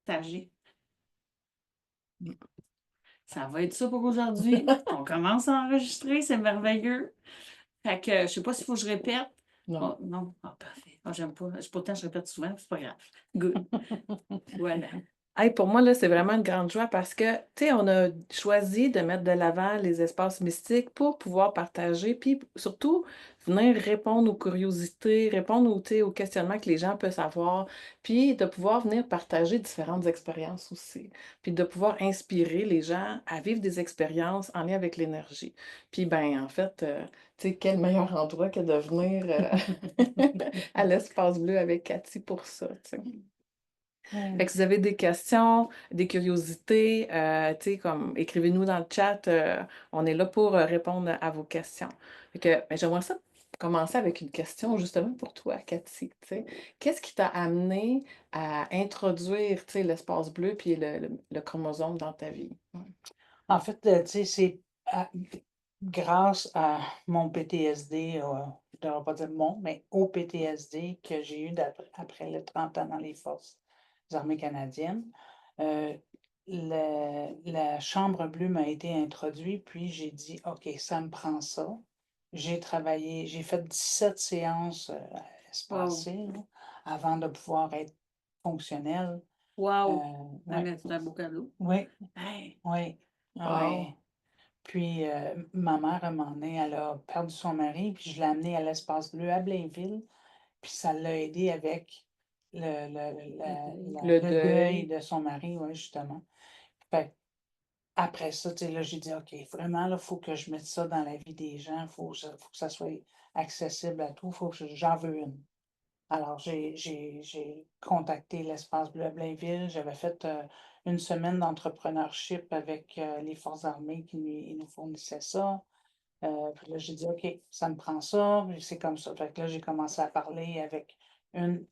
partager. Mm. Ça va être ça pour aujourd'hui. On commence à enregistrer, c'est merveilleux. Fait que, je sais pas s'il faut que je répète. Non. Oh, non, ah, parfait. Ah, j'aime pas. Pourtant, je répète souvent, c'est pas grave. Good. Voilà. Hey, pour moi, là, c'est vraiment une grande joie parce que, tu sais, on a choisi de mettre de l'avant les espaces mystiques pour pouvoir partager, puis surtout venir répondre aux curiosités, répondre aux, tu sais, aux questionnements que les gens peuvent avoir, puis de pouvoir venir partager différentes expériences aussi, puis de pouvoir inspirer les gens à vivre des expériences en lien avec l'énergie. Puis, ben, en fait, tu sais, quel meilleur endroit que de venir à l'espace bleu avec Cathy pour ça, tu sais. Fait que si vous avez des questions, des curiosités, tu sais, comme écrivez-nous dans le chat, on est là pour répondre à vos questions. Fait que ben, j'aimerais ça commencer avec une question justement pour toi, Cathy. Tu sais. Qu'est-ce qui t'a amené à introduire, tu sais, l'espace bleu puis le chromosome dans ta vie? En fait, tu sais, c'est grâce à mon PTSD, je ne devrais pas dire mon, mais au PTSD que j'ai eu après les 30 ans dans les forces armées canadiennes. Euh, la chambre bleue m'a été introduite, puis j'ai dit, OK, ça me prend ça. J'ai travaillé, j'ai fait 17 séances Wow. espacées là, avant de pouvoir être fonctionnelle. Wow. Ah, Ouais. mais c'est un beau cadeau. Oui, Hey. oui, Wow! oui. Puis ma mère, à un moment donné, elle a perdu son mari, puis je l'ai amenée à l'Espace Bleu à Blainville, puis ça l'a aidé avec Le le deuil deuil. de son mari, oui, justement. Fait que après ça, tu sais, là, j'ai dit, OK, vraiment, là, il faut que je mette ça dans la vie des gens, faut que ça soit accessible à tout, faut que j'en veux une. Alors, j'ai contacté l'Espace Bleu à Blainville. J'avais fait une semaine d'entrepreneurship avec les Forces armées qui ils nous fournissaient ça. Puis là, j'ai dit, OK, ça me prend ça, puis c'est comme ça. Fait que là, j'ai commencé à parler avec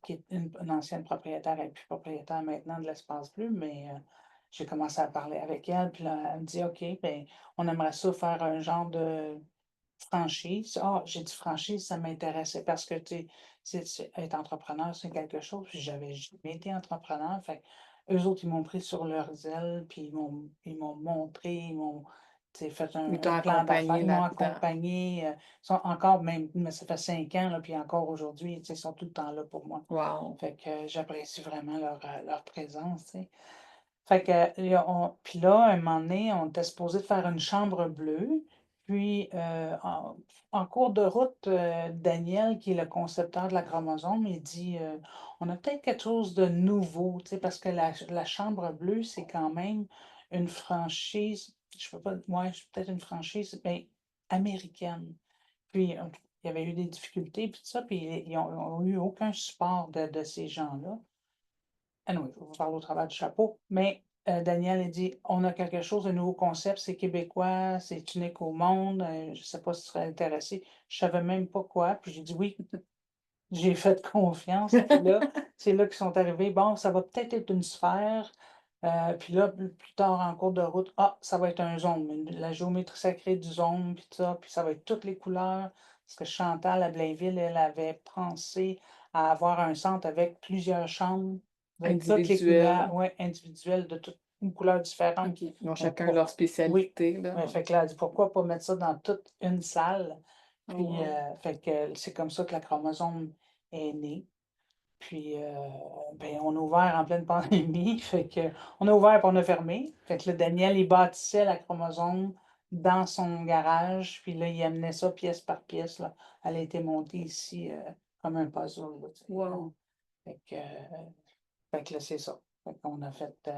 qui est une ancienne propriétaire, elle n'est plus propriétaire maintenant de l'Espace Bleu, mais j'ai commencé à parler avec elle. Puis là, elle me dit, OK, ben, on aimerait ça faire un genre de franchise. Ah, j'ai dit franchise, ça m'intéressait parce que, tu sais, être entrepreneur, c'est quelque chose. Puis j'avais jamais été entrepreneur. Fait que eux autres, ils m'ont pris sur leurs ailes, puis ils m'ont montré, ils m'ont, tu sais, fait Ils un t'ont plan d'affaires. accompagné Ils m'ont là-dedans. accompagné. Ils sont encore, même, mais ça fait 5 ans, là, puis encore aujourd'hui, tu sais, ils sont tout le temps là pour moi. Wow! Fait que j'apprécie vraiment leur présence, tu sais. Fait que, puis là, un moment donné, on était supposé de faire une chambre bleue. Puis, en cours de route, Daniel, qui est le concepteur de la chromosome, il dit on a peut-être quelque chose de nouveau, tu sais, parce que la chambre bleue, c'est quand même une franchise, je peux pas, ouais, c'est peut-être une franchise, mais américaine. Puis, il y avait eu des difficultés, puis tout ça, puis ils n'ont eu aucun support de ces gens-là. Ah non, il faut parler au travers du chapeau. Mais Daniel a dit on a quelque chose, un nouveau concept, c'est québécois, c'est unique au monde. Je ne sais pas si tu serais intéressé. Je ne savais même pas quoi. Puis j'ai dit oui, j'ai fait confiance. Puis là, c'est là qu'ils sont arrivés. Bon, ça va peut-être être une sphère. Puis là, plus tard en cours de route, ah, ça va être un zone, la géométrie sacrée du zone, puis ça, puis ça va être toutes les couleurs. Parce que Chantal à Blainville, elle avait pensé à avoir un centre avec plusieurs chambres de toutes les Individuel. couleurs, ouais, individuelles, de toutes une couleur différente. OK. Ils ont Mais chacun leur oui, spécialité, là. ouais, fait que là, elle dit pourquoi pas mettre ça dans toute une salle. Oh, Puis, wow. fait que c'est comme ça que la chromosome est née. Puis, ben, on a ouvert en pleine pandémie, fait que on a ouvert puis on a fermé. Fait que là, Daniel, il bâtissait la chromosome dans son garage, puis là, il amenait ça pièce par pièce, là. Elle a été montée ici, comme un puzzle, là, tu sais, Wow. fait que là, c'est ça. Fait qu'on a fait,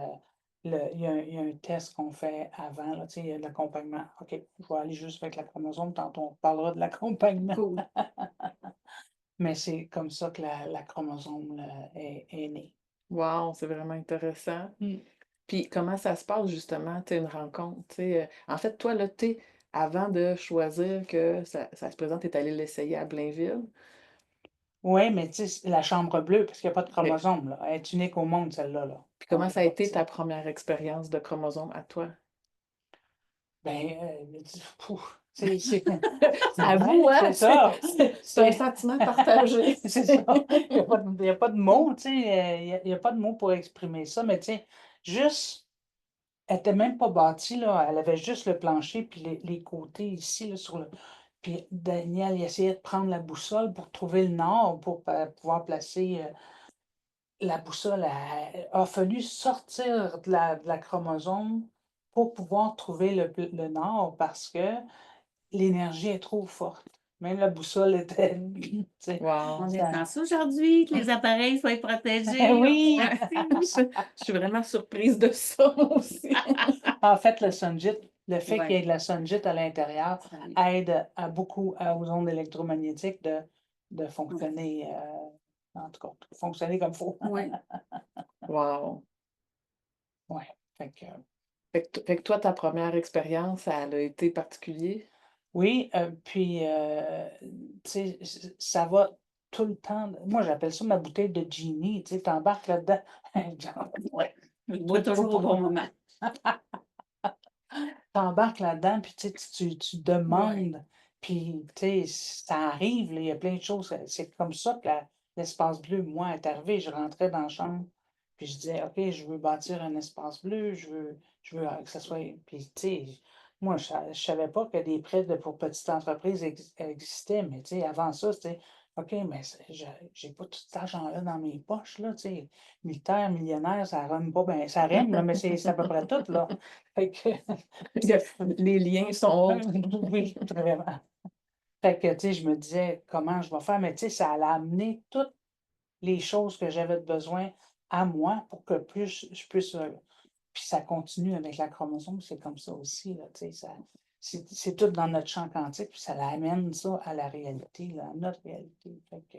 il y a un test qu'on fait avant, là, tu sais, il y a de l'accompagnement. OK, je vais aller juste avec la chromosome, tantôt on parlera de l'accompagnement. Cool. Mais c'est comme ça que la chromosome là, est née. Wow, c'est vraiment intéressant. Mm. Puis comment ça se passe justement, tu sais, une rencontre, tu sais, en fait, toi, là, tu sais, avant de choisir que ça se présente, tu es allé l'essayer à Blainville. Oui, mais tu sais, la chambre bleue, parce qu'il n'y a pas de OK. chromosome, là. Elle est unique au monde, celle-là, là. Puis Donc, comment il n'y ça a a pas de été ça. ta première expérience de chromosome à toi? Ben, pouf. C'est Avoue, ouais, hein, c'est ça. c'est un C'est sentiment partagé. c'est ça. Il y a pas de mots, tu sais, il y a pas de mots pour exprimer ça, mais tu sais, juste elle était même pas bâtie, là, elle avait juste le plancher puis les côtés ici, là, sur le puis Daniel, il essayait de prendre la boussole pour trouver le nord pour pouvoir placer, la boussole a fallu sortir de la chromosome pour pouvoir trouver le nord parce que l'énergie est trop forte. Même la boussole était tu sais, Wow. On est ça chanceux aujourd'hui que les appareils soient protégés. oui! Je suis vraiment surprise de ça, moi aussi. En fait, le fait qu'il y Ouais, ait de la sunjite à l'intérieur ça arrive. aide à beaucoup aux ondes électromagnétiques de Ouais. fonctionner, en tout cas, fonctionner comme il faut. Ouais. Wow. Ouais, fait que Fait que toi, ta première expérience, elle a été particulière? oui, puis, tu sais, ça va tout le temps moi, j'appelle ça ma bouteille de genie, tu sais, tu embarques là-dedans. Genre, ouais, Je bois toujours au bon moment. tu embarques là-dedans, puis tu sais, tu Ouais. demandes, puis tu sais, ça arrive, là, il y a plein de choses, c'est comme ça que l'espace bleu, moi, est arrivé. Je rentrais dans la chambre, puis je disais: «OK, je veux bâtir un espace bleu, je veux, que ça soit» puis tu sais, moi, je savais pas que des prêts pour petites entreprises existaient, mais tu sais, avant ça, c'était: «OK, mais j'ai pas tout cet argent-là dans mes poches, là», tu sais, militaire, millionnaire, ça rime pas ben ça rime, là, mais c'est à peu près tout, là. Fait que Les liens sont autres. oui, vraiment. Fait que, tu sais, je me disais: «Comment je vais faire?» Mais tu sais, ça allait amener toutes les choses que j'avais besoin à moi pour que plus je puisse, puis ça continue avec la chromosome, c'est comme ça aussi, là, tu sais, c'est tout dans notre champ quantique, puis ça l'amène ça à la réalité, là, à notre réalité. Fait que,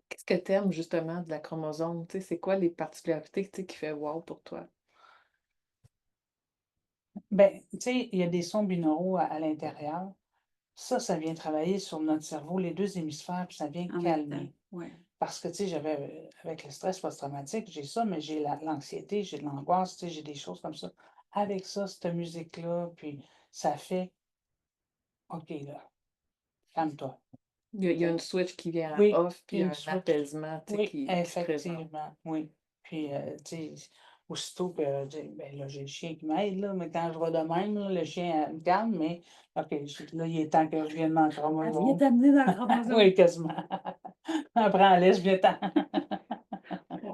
Qu'est-ce que tu aimes justement de la chromosome? Tu sais, c'est quoi les particularités, tu sais, qui fait wow pour toi? ben, tu sais, il y a des sons binauraux à l'intérieur. Ça vient travailler sur notre cerveau, les 2 hémisphères, puis ça vient En même temps. calmer. Ouais. Parce que, tu sais, j'avais, avec le stress post-traumatique, j'ai ça, mais j'ai l'anxiété, j'ai de l'angoisse, tu sais, j'ai des choses comme ça. Avec ça, cette musique-là, puis ça fait: «OK, là, calme-toi». Il y a une switch qui vient à Oui, off, puis il y une a un switch. apaisement, tu sais, Oui, qui se présente. effectivement, oui. Puis, tu sais, aussitôt que, tu sais, ben, là, j'ai le chien qui m'aide, là, mais quand je vais de même, là, le chien, me calme, mais OK, là, il est temps que je vienne dans le Elle vient chromosome. t'amener dans le chromosome. Oui, quasiment. Prends-la, viens-t'en.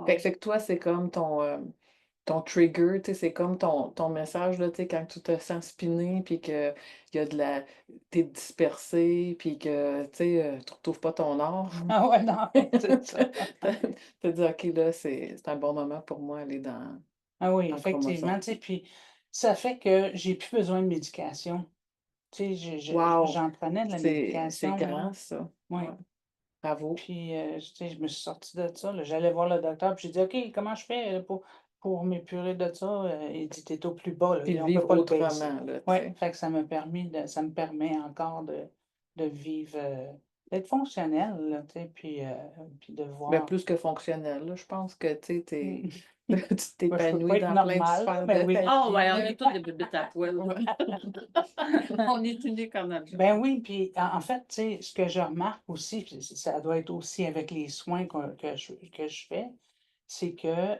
Fait que toi, c'est comme ton trigger, tu sais, c'est comme ton message, là, tu sais, quand tu te sens spinner, puis que il y a de la t'es dispersé, puis que, tu sais, tu retrouves pas ton or. Ah ouais, non, c'est ça. Tu te dis: «OK, là, c'est un bon moment pour moi aller Ah oui, dans le chromosome». effectivement, tu sais, puis ça fait que j'ai plus besoin de médication. Tu sais, Wow! j'en prenais de la C'est médication, là. grand ça. Oui. Ouais, bravo. Puis, tu sais, je me suis sortie de ça, là. J'allais voir le docteur, puis j'ai dit: «OK, comment je fais, pour m'épurer de ça?» Il dit: «Tu au plus bas, là, Puis de on peut vivre pas le baisser». autrement, là, tu Ouais, sais. fait que ça me permet encore de vivre, d'être fonctionnel, là, tu sais, puis de Ben, voir plus que fonctionnel, là, je pense que, tu sais, mmh, tu ben, je peux pas t'épanouis être dans plein de normale, là, sphères mais de oui. ta Oh, ouais, on vie. est tous des bébés à poil. Ouais. On est uniques en notre genre. Ben oui, puis en fait, tu sais, ce que je remarque aussi, puis ça doit être aussi avec les soins que je fais, c'est que,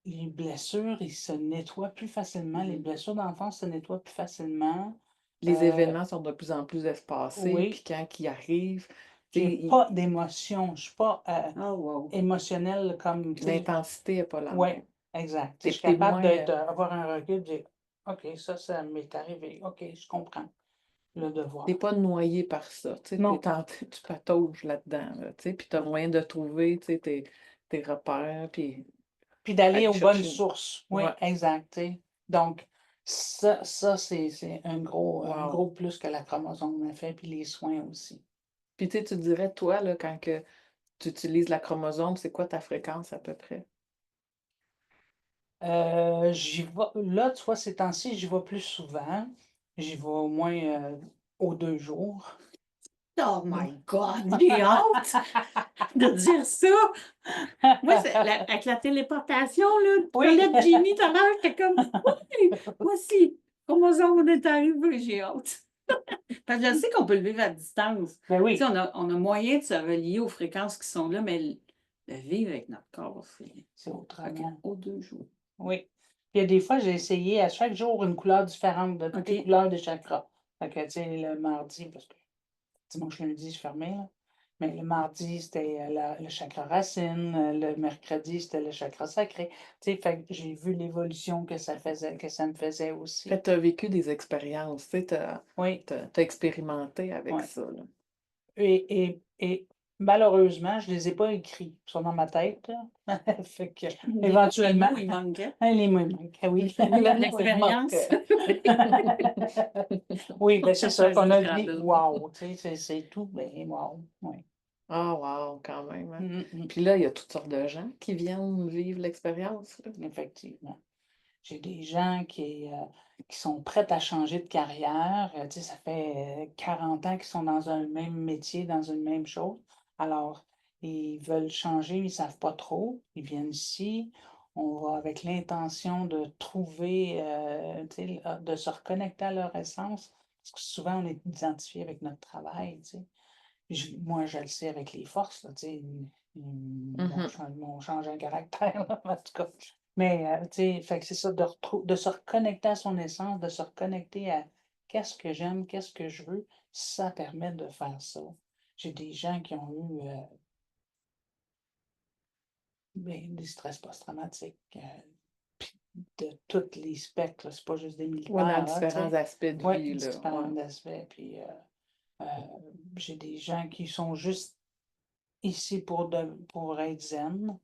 les blessures, ils se nettoient plus facilement. Les Mhm. blessures d'enfance se nettoient plus facilement. Les Heu, événements sont de plus en plus espacés, puis oui, quand ils arrivent, tu sais, j'ai pas d'émotion. Je suis pas, Oh, wow. émotionnelle comme, tu sais l'intensité est pas la ouais, même. exact. Tu sais, je suis Tu capable moins, d'être, avoir un recul, de dire: «OK, ça m'est arrivé. OK, je comprends le tu devoir». pas noyé par ça, tu sais, Non, tu patauges là-dedans, là, tu sais, puis tu as moyen de trouver, tu sais, tes repères, puis puis d'aller aller aux bonnes chercher sources. ouais, Oui, exact, tu sais. Donc ça, c'est un wow. gros plus que la chromosome a fait, puis les soins aussi. Puis tu sais, tu dirais, toi, là, quand que tu utilises la chromosome, c'est quoi ta fréquence à peu près? J'y vais là, tu vois, ces temps-ci, j'y vais plus souvent. J'y vais au moins, aux 2 jours. Oh my God, j'ai hâte de dire ça. Moi, avec la téléportation, là, tu Oui. parlais de Ginny tout à l'heure, j'étais comme, oui, moi aussi. Chromosome, on est arrivé, j'ai hâte. Parce que je sais qu'on peut le vivre à distance. Ben Tu oui, sais, on a moyen de se relier aux fréquences qui sont là, mais le vivre avec notre corps, c'est c'est OK, autrement. aux 2 jours. Oui. Puis il y a des fois, j'ai essayé à chaque jour une couleur différente de toutes les OK. couleurs des chakras. Fait que, tu sais, le mardi, parce que dimanche, lundi, je fermais, là. Mais le mardi, c'était le chakra racine. Le mercredi, c'était le chakra sacré. Tu sais, fait que j'ai vu l'évolution que ça faisait, que ça me faisait Fait que aussi. tu as vécu des expériences, tu sais, Oui, t'as expérimenté avec oui. ça, là. Et malheureusement, je les ai pas écrits. Ils sont dans ma tête, là. Fait que, Les éventuellement, mots, il manquait. les mots, ils manquent. Ah oui. L'expérience. Oui, ben c'est ça Partager qu'on le a dit. Scrabble. Wow, tu sais, c'est tout. Ben, wow. Oui. Ah, wow, quand même, hein. Mm. Puis là, il y a toutes sortes de gens qui viennent vivre l'expérience, là. Effectivement. J'ai des gens qui sont prêts à changer de carrière. Tu sais, ça fait 40 ans qu'ils sont dans un même métier, dans une même chose. Alors, ils veulent changer, ils ne savent pas trop. Ils viennent ici. On va avec l'intention de trouver, tu sais, de se reconnecter à leur essence. Parce que souvent, on est identifié avec notre travail, tu sais. Moi, je le sais avec les forces, là, tu sais. Mhm. M'ont changé un caractère, là, en tout cas. Mais, tu sais, fait que c'est ça, de se reconnecter à son essence, de se reconnecter à qu'est-ce que j'aime, qu'est-ce que je veux, ça permet de faire ça. J'ai des gens qui ont eu ben, des stress post-traumatiques, puis de tous les spectres, là, c'est pas juste des Ouais, dans militaires, là, tu différents sais. aspects de Oui, vie, là, ouais. différents aspects. Puis, euh, j'ai des gens qui sont juste ici pour être zen.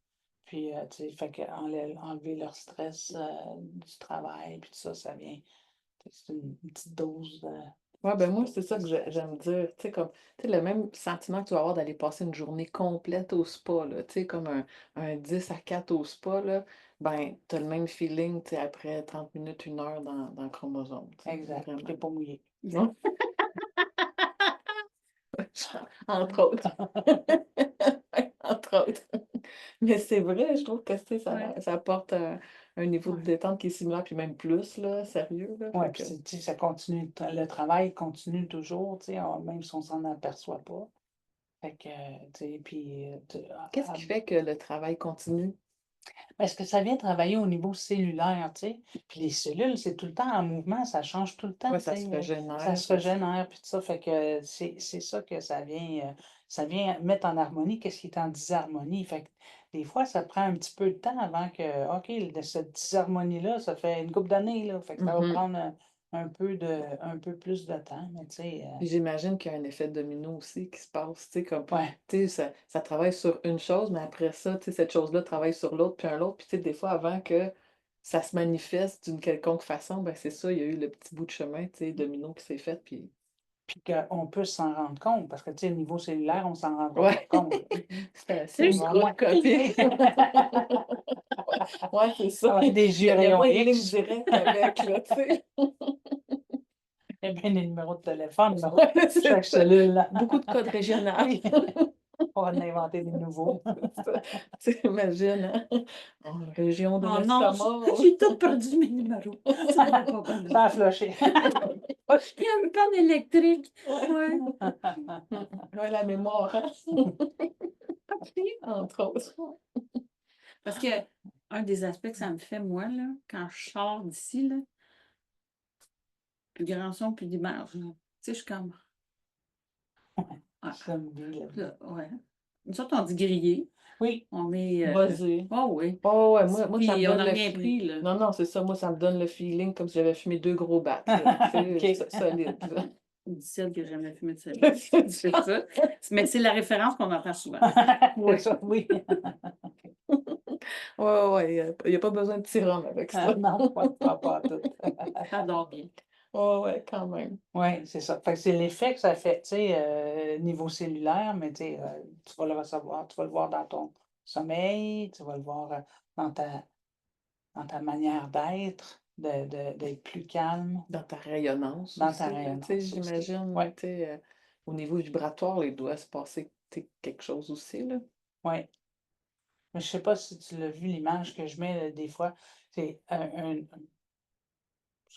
Puis, tu sais, fait que enlever leur stress du travail, puis tout ça, ça vient. C'est une petite dose de, Ouais, ben moi, de c'est ça que stress. j'aime dire. Tu sais, comme, tu sais, le même sentiment que tu vas avoir d'aller passer une journée complète au spa, là, tu sais, comme un 10 à 4 au spa, là, ben, t'as le même feeling, tu sais, après 30 minutes, 1 heure dans le chromosome, tu sais, Exact. Puis vraiment. t'es pas mouillé. Non? Entre autres. Entre autres. Mais c'est vrai, je trouve que, tu sais, Ouais. ça apporte un niveau de Ouais. détente qui est similaire, puis même plus, là, sérieux, là, Ouais, fait puis que... tu sais, ça continue, le travail continue toujours, tu sais, même si on s'en aperçoit pas. Fait que, tu sais, puis, Qu'est-ce qui fait que le travail continue? parce que ça vient travailler au niveau cellulaire, tu sais. Puis les cellules, c'est tout le temps en mouvement, ça change tout le temps, Ouais, tu ça sais. se Ça régénère, se régénère, puis tout ça. Fait que c'est ça que ça vient mettre en harmonie qu'est-ce qui est en disharmonie. Fait que des fois, ça prend un petit peu de temps avant que, OK, cette disharmonie-là, ça fait une couple d'années, là. Fait que ça va Mhm. prendre un peu plus de temps, mais tu sais, Puis j'imagine qu'il y a un effet domino aussi qui se passe, tu sais, comme, ouais. tu sais, ça travaille sur une chose, mais après ça, tu sais, cette chose-là travaille sur l'autre, puis un autre, puis tu sais, des fois, avant que ça se manifeste d'une quelconque façon, ben c'est ça, il y a eu le petit bout de chemin, tu sais, domino qui s'est fait, puis... Puis qu'on peut s'en rendre compte, parce que, tu sais, au niveau cellulaire, on s'en rendra pas Ouais, compte. c'est assez C'est juste Moi, microscopique. Ouais, c'est ça. avec des yeux Il y a rayons pas une ligne X. directe avec, là, tu sais. Il y a bien des numéros de téléphone, là. Ouais, Chaque c'est ça. cellule, là. Beaucoup de codes régionaux. Oui. On va en inventer des nouveaux. C'est ça. Tu imagines, hein? En région de Oh non, l'estomac. j'ai tout perdu mes numéros. Ça n'a pas bonne Ça a floché. Il y a une panne électrique. Ouais. Ouais, la mémoire, hein? Entre autres. Parce que un des aspects que ça me fait, moi, là, quand je sors d'ici, là, plus grand son, plus d'image. Tu sais, je suis comme. Ah, Zombie, là. là, ouais. Nous autres, on dit grillé. Oui, On est. Vas-y. Oh oui. Oh, ouais, moi, ça me Puis on donne n'a le rien feeling. pris, là. Non, non, c'est ça. Moi, ça me donne le feeling comme si j'avais fumé 2 gros battes, là. Tu sais, OK. solide, là. Du ciel que j'ai jamais fumé de celle C'est C'est ça. ça. Mais c'est la référence qu'on entend souvent. C'est Oui. ça, oui. Ouais, ouais, il n'y a pas besoin de petit rhum avec ça. Non, pas tout. J'adore bien. Ouais, ouais, quand même. Oui, c'est ça. Fait que c'est l'effet que ça fait, tu sais, niveau cellulaire, mais tu sais, tu vas le recevoir, tu vas le voir dans ton sommeil, tu vas le voir dans ta manière d'être, d'être plus calme, Dans ta rayonnance dans ta aussi, là, tu sais, rayonnance aussi. j'imagine, Oui, tu sais, au niveau vibratoire, il doit se passer tu sais, quelque chose aussi, là. oui. Mais je sais pas si tu l'as vu, l'image que je mets des fois, c'est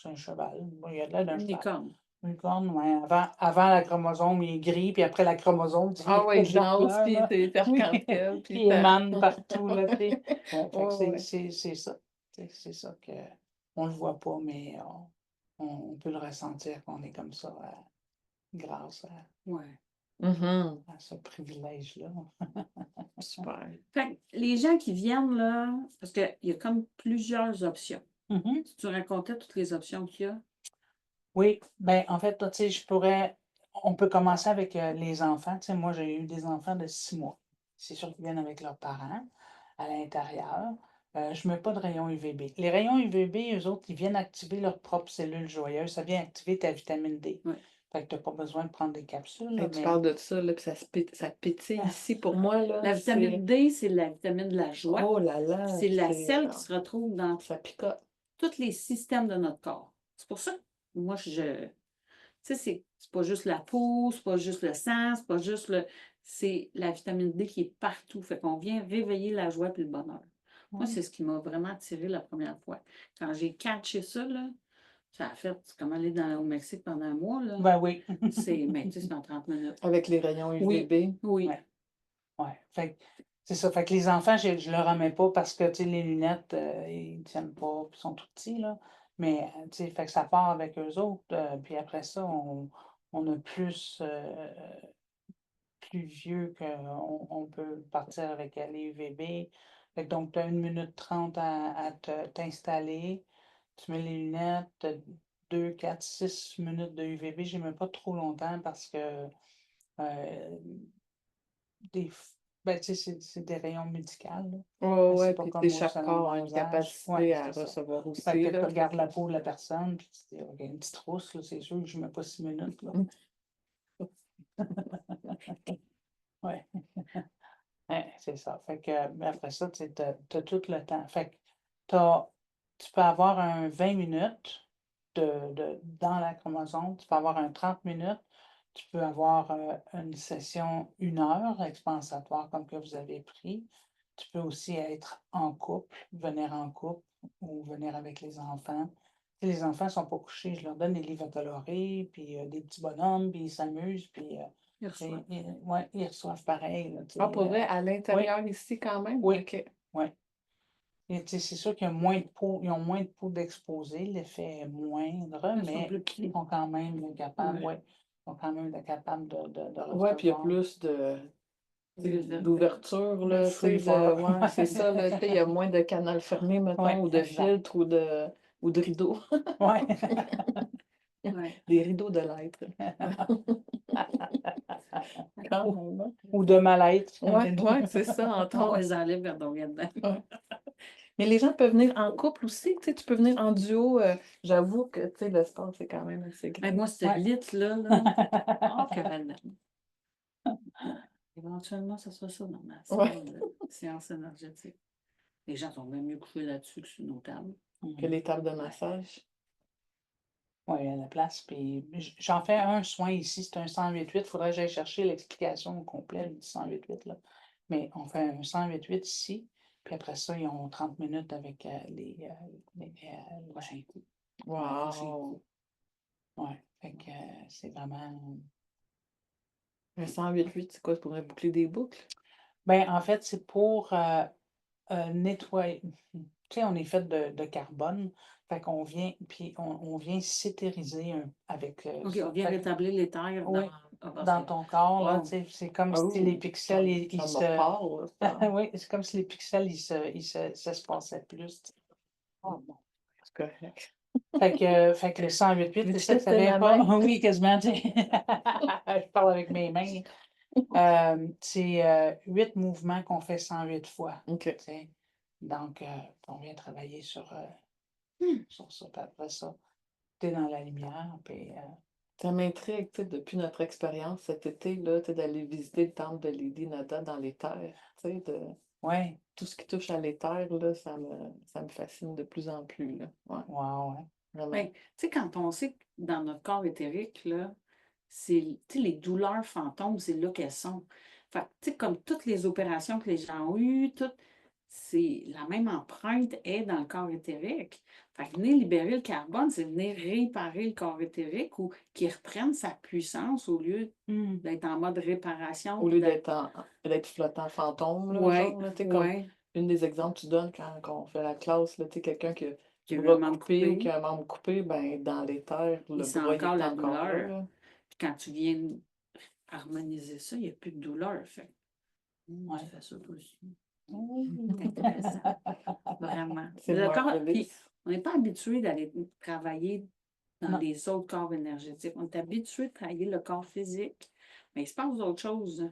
c'est un cheval. Bon, il a l'air d'un Une cheval. licorne. Une corne, ouais. Avant la chromosome, il est gris, puis après la chromosome, Ah oui, il est en danse, couleur, puis là. c'est Oui, arc-en-ciel, puis puis il ça... émane partout, là, tu sais. Ouais, fait que Ouais, ouais. c'est ça. C'est ça que on le voit pas, mais on peut le ressentir qu'on est comme ça grâce Ouais. Mhm. à ce privilège-là. Super. Fait que les gens qui viennent, là, parce qu'il y a comme plusieurs options. Mhm. Si tu racontais toutes les options qu'il y a. Oui, ben en fait, tu sais, on peut commencer avec les enfants. Tu sais, moi, j'ai eu des enfants de 6 mois. C'est sûr qu'ils viennent avec leurs parents à l'intérieur. Je ne mets pas de rayon UVB. Les rayons UVB, eux autres, ils viennent activer leurs propres cellules joyeuses. Ça vient activer ta vitamine D. Ouais. Fait que tu n'as pas besoin de prendre des capsules, là, Hey, tu mais parles de ça, là, puis ça pétille ici pour moi, là. La vitamine D, c'est la vitamine de la joie. Oh là là, C'est la c'est... celle qui se retrouve dans ça picote. tous les systèmes de notre corps. C'est pour ça que moi, tu sais, c'est pas juste la peau, c'est pas juste le sang, c'est pas juste le. C'est la vitamine D qui est partout. Fait qu'on vient réveiller la joie et le bonheur. Moi, c'est ce qui m'a vraiment attiré la première fois. Quand j'ai catché ça, là, ça a fait c'est comme aller au Mexique pendant un mois, là. ben oui. Mais tu sais, c'est en 30 minutes. Avec les rayons Oui. UVB. Oui. Ouais. Ouais. Fait que c'est ça. Fait que les enfants, je leur en mets pas parce que, tu sais, les lunettes, ils tiennent pas, puis ils sont tout petits, là. Mais, tu sais, fait que ça part avec eux autres. Puis après ça, on a plus vieux qu'on peut partir avec les UVB. Fait que donc, tu as 1 minute 30 à t'installer. Tu mets les lunettes, t'as 2, 4, 6 minutes de UVB. Je mets pas trop longtemps parce que euh, ben, tu sais, c'est des rayons médicaux, là. Oh, C'est ouais, pas puis comme au chaque corps a une bronzage. Ouais, capacité à c'est ça. recevoir Fait aussi, que tu là. regardes la peau de la personne, puis tu te dis, OK, une petite rousse, là, c'est sûr que je mets pas 6 minutes, là. Ouais. Ouais, c'est ça. Fait que, ben, après ça, tu sais, t'as tout le temps. Fait que tu peux avoir un 20 minutes dans la chromosome, tu peux avoir un 30 minutes, tu peux avoir une session 1 heure expansatoire comme que vous avez pris. Tu peux aussi être en couple, venir en couple ou venir avec les enfants. Tu sais, les enfants ne sont pas couchés, je leur donne des livres à colorer, puis des petits bonhommes, puis ils s'amusent, puis Ils reçoivent. ouais, ils reçoivent pareil, là, tu Ah, sais, pour vrai, à oui, l'intérieur ici quand même? oui, OK. oui. Et tu sais, c'est sûr qu'il y a moins de peau, ils ont moins de peau d'exposé, l'effet est moindre, Ils sont mais plus petits. ils sont quand même capables, Ouais. ouais, ils sont quand même capables de Ouais, puis il y a recevoir plus d'ouverture, de là, tu sais, free-for. ouais, c'est ça, là, tu sais, il y a moins de canal fermé, mettons, Ouais, ou de exact. filtre, ou de rideaux. Ouais. Ouais. Des rideaux de l'être. Quand Ou, même, hein. ou de mal-être. Ouais, ouais, c'est ça, entre On autres. les enlève quand on vient dedans. Ouais. Mais les gens peuvent venir en couple aussi, tu sais, tu peux venir en duo. J'avoue que, tu sais, le sport, c'est quand même assez grand. Moi, ce Ouais. lit-là, oh, que madame. Éventuellement, ça sera ça dans ma Ouais. salle de séance énergétique. Les gens sont même mieux couchés là-dessus que sur nos tables. Que les tables de massage. Oui, il y a la place. Puis j'en fais un soin ici, c'est un 108.8. Il faudrait que j'aille chercher l'explication au complet du 108.8, là. Mais on fait un 108.8 ici. Puis après ça, ils ont 30 minutes avec Le prochain coup. Wow! Ouais, fait que c'est vraiment. Un 108.8, c'est quoi? C'est pour boucler des boucles? Ben, en fait, c'est pour nettoyer. Tu sais, on est fait de carbone. Fait qu'on vient, puis on vient s'éthériser avec OK, ça. on vient Fait que, rétablir les terres oui, parce dans que ton corps, là, Ouais. tu sais, c'est comme Ah si les oui, pixels, ça me parle, ça. Oui, c'est comme si les pixels, s'espaçaient plus, tu sais. Oh, bon, c'est correct. Fait que le 108.8, Veux-tu c'est ça que ça tester vient ma pas. main? Oui, quasiment, tu sais. Je parle avec mes mains. C'est 8 mouvements qu'on fait 108 fois, OK. tu sais. Donc, on vient travailler sur ça. Puis après ça, t'es dans la lumière, puis Ça m'intrigue, tu sais, depuis notre expérience cet été, là, tu sais, d'aller visiter le temple de Lady Nada dans les terres, tu sais, de ouais, tout ce qui touche à l'éther, là, ça me fascine de plus en plus, là. Ouais, wow, ouais. vraiment. ben, tu sais, quand on sait que dans notre corps éthérique, là, c'est, tu sais, les douleurs fantômes, c'est là qu'elles sont. Fait que, tu sais, comme toutes les opérations que les gens ont eues, la même empreinte est dans le corps éthérique. Fait que venir libérer le carbone, c'est venir réparer le corps éthérique ou qu'il reprenne sa puissance au lieu d'être en mode réparation. Au lieu d'être flottant fantôme, là, Ouais, genre, là, tu sais, comme ouais, une des exemples que tu donnes quand on fait la classe, là, tu sais, quelqu'un qui a qui a le eu un bras membre coupé ou coupé, qui a un membre coupé, ben, dans l'éther, il le sent bras, il encore est la encore là, douleur. là. Puis quand tu viens harmoniser ça, il n'y a plus de douleur. Fait que, Ouais. tu fais ça toi aussi. C'est intéressant, vraiment. C'est Le corps, marvelous. puis on n'est pas habitué d'aller travailler dans Non. les autres corps énergétiques. On est habitué de travailler le corps physique, mais il se passe d'autres choses.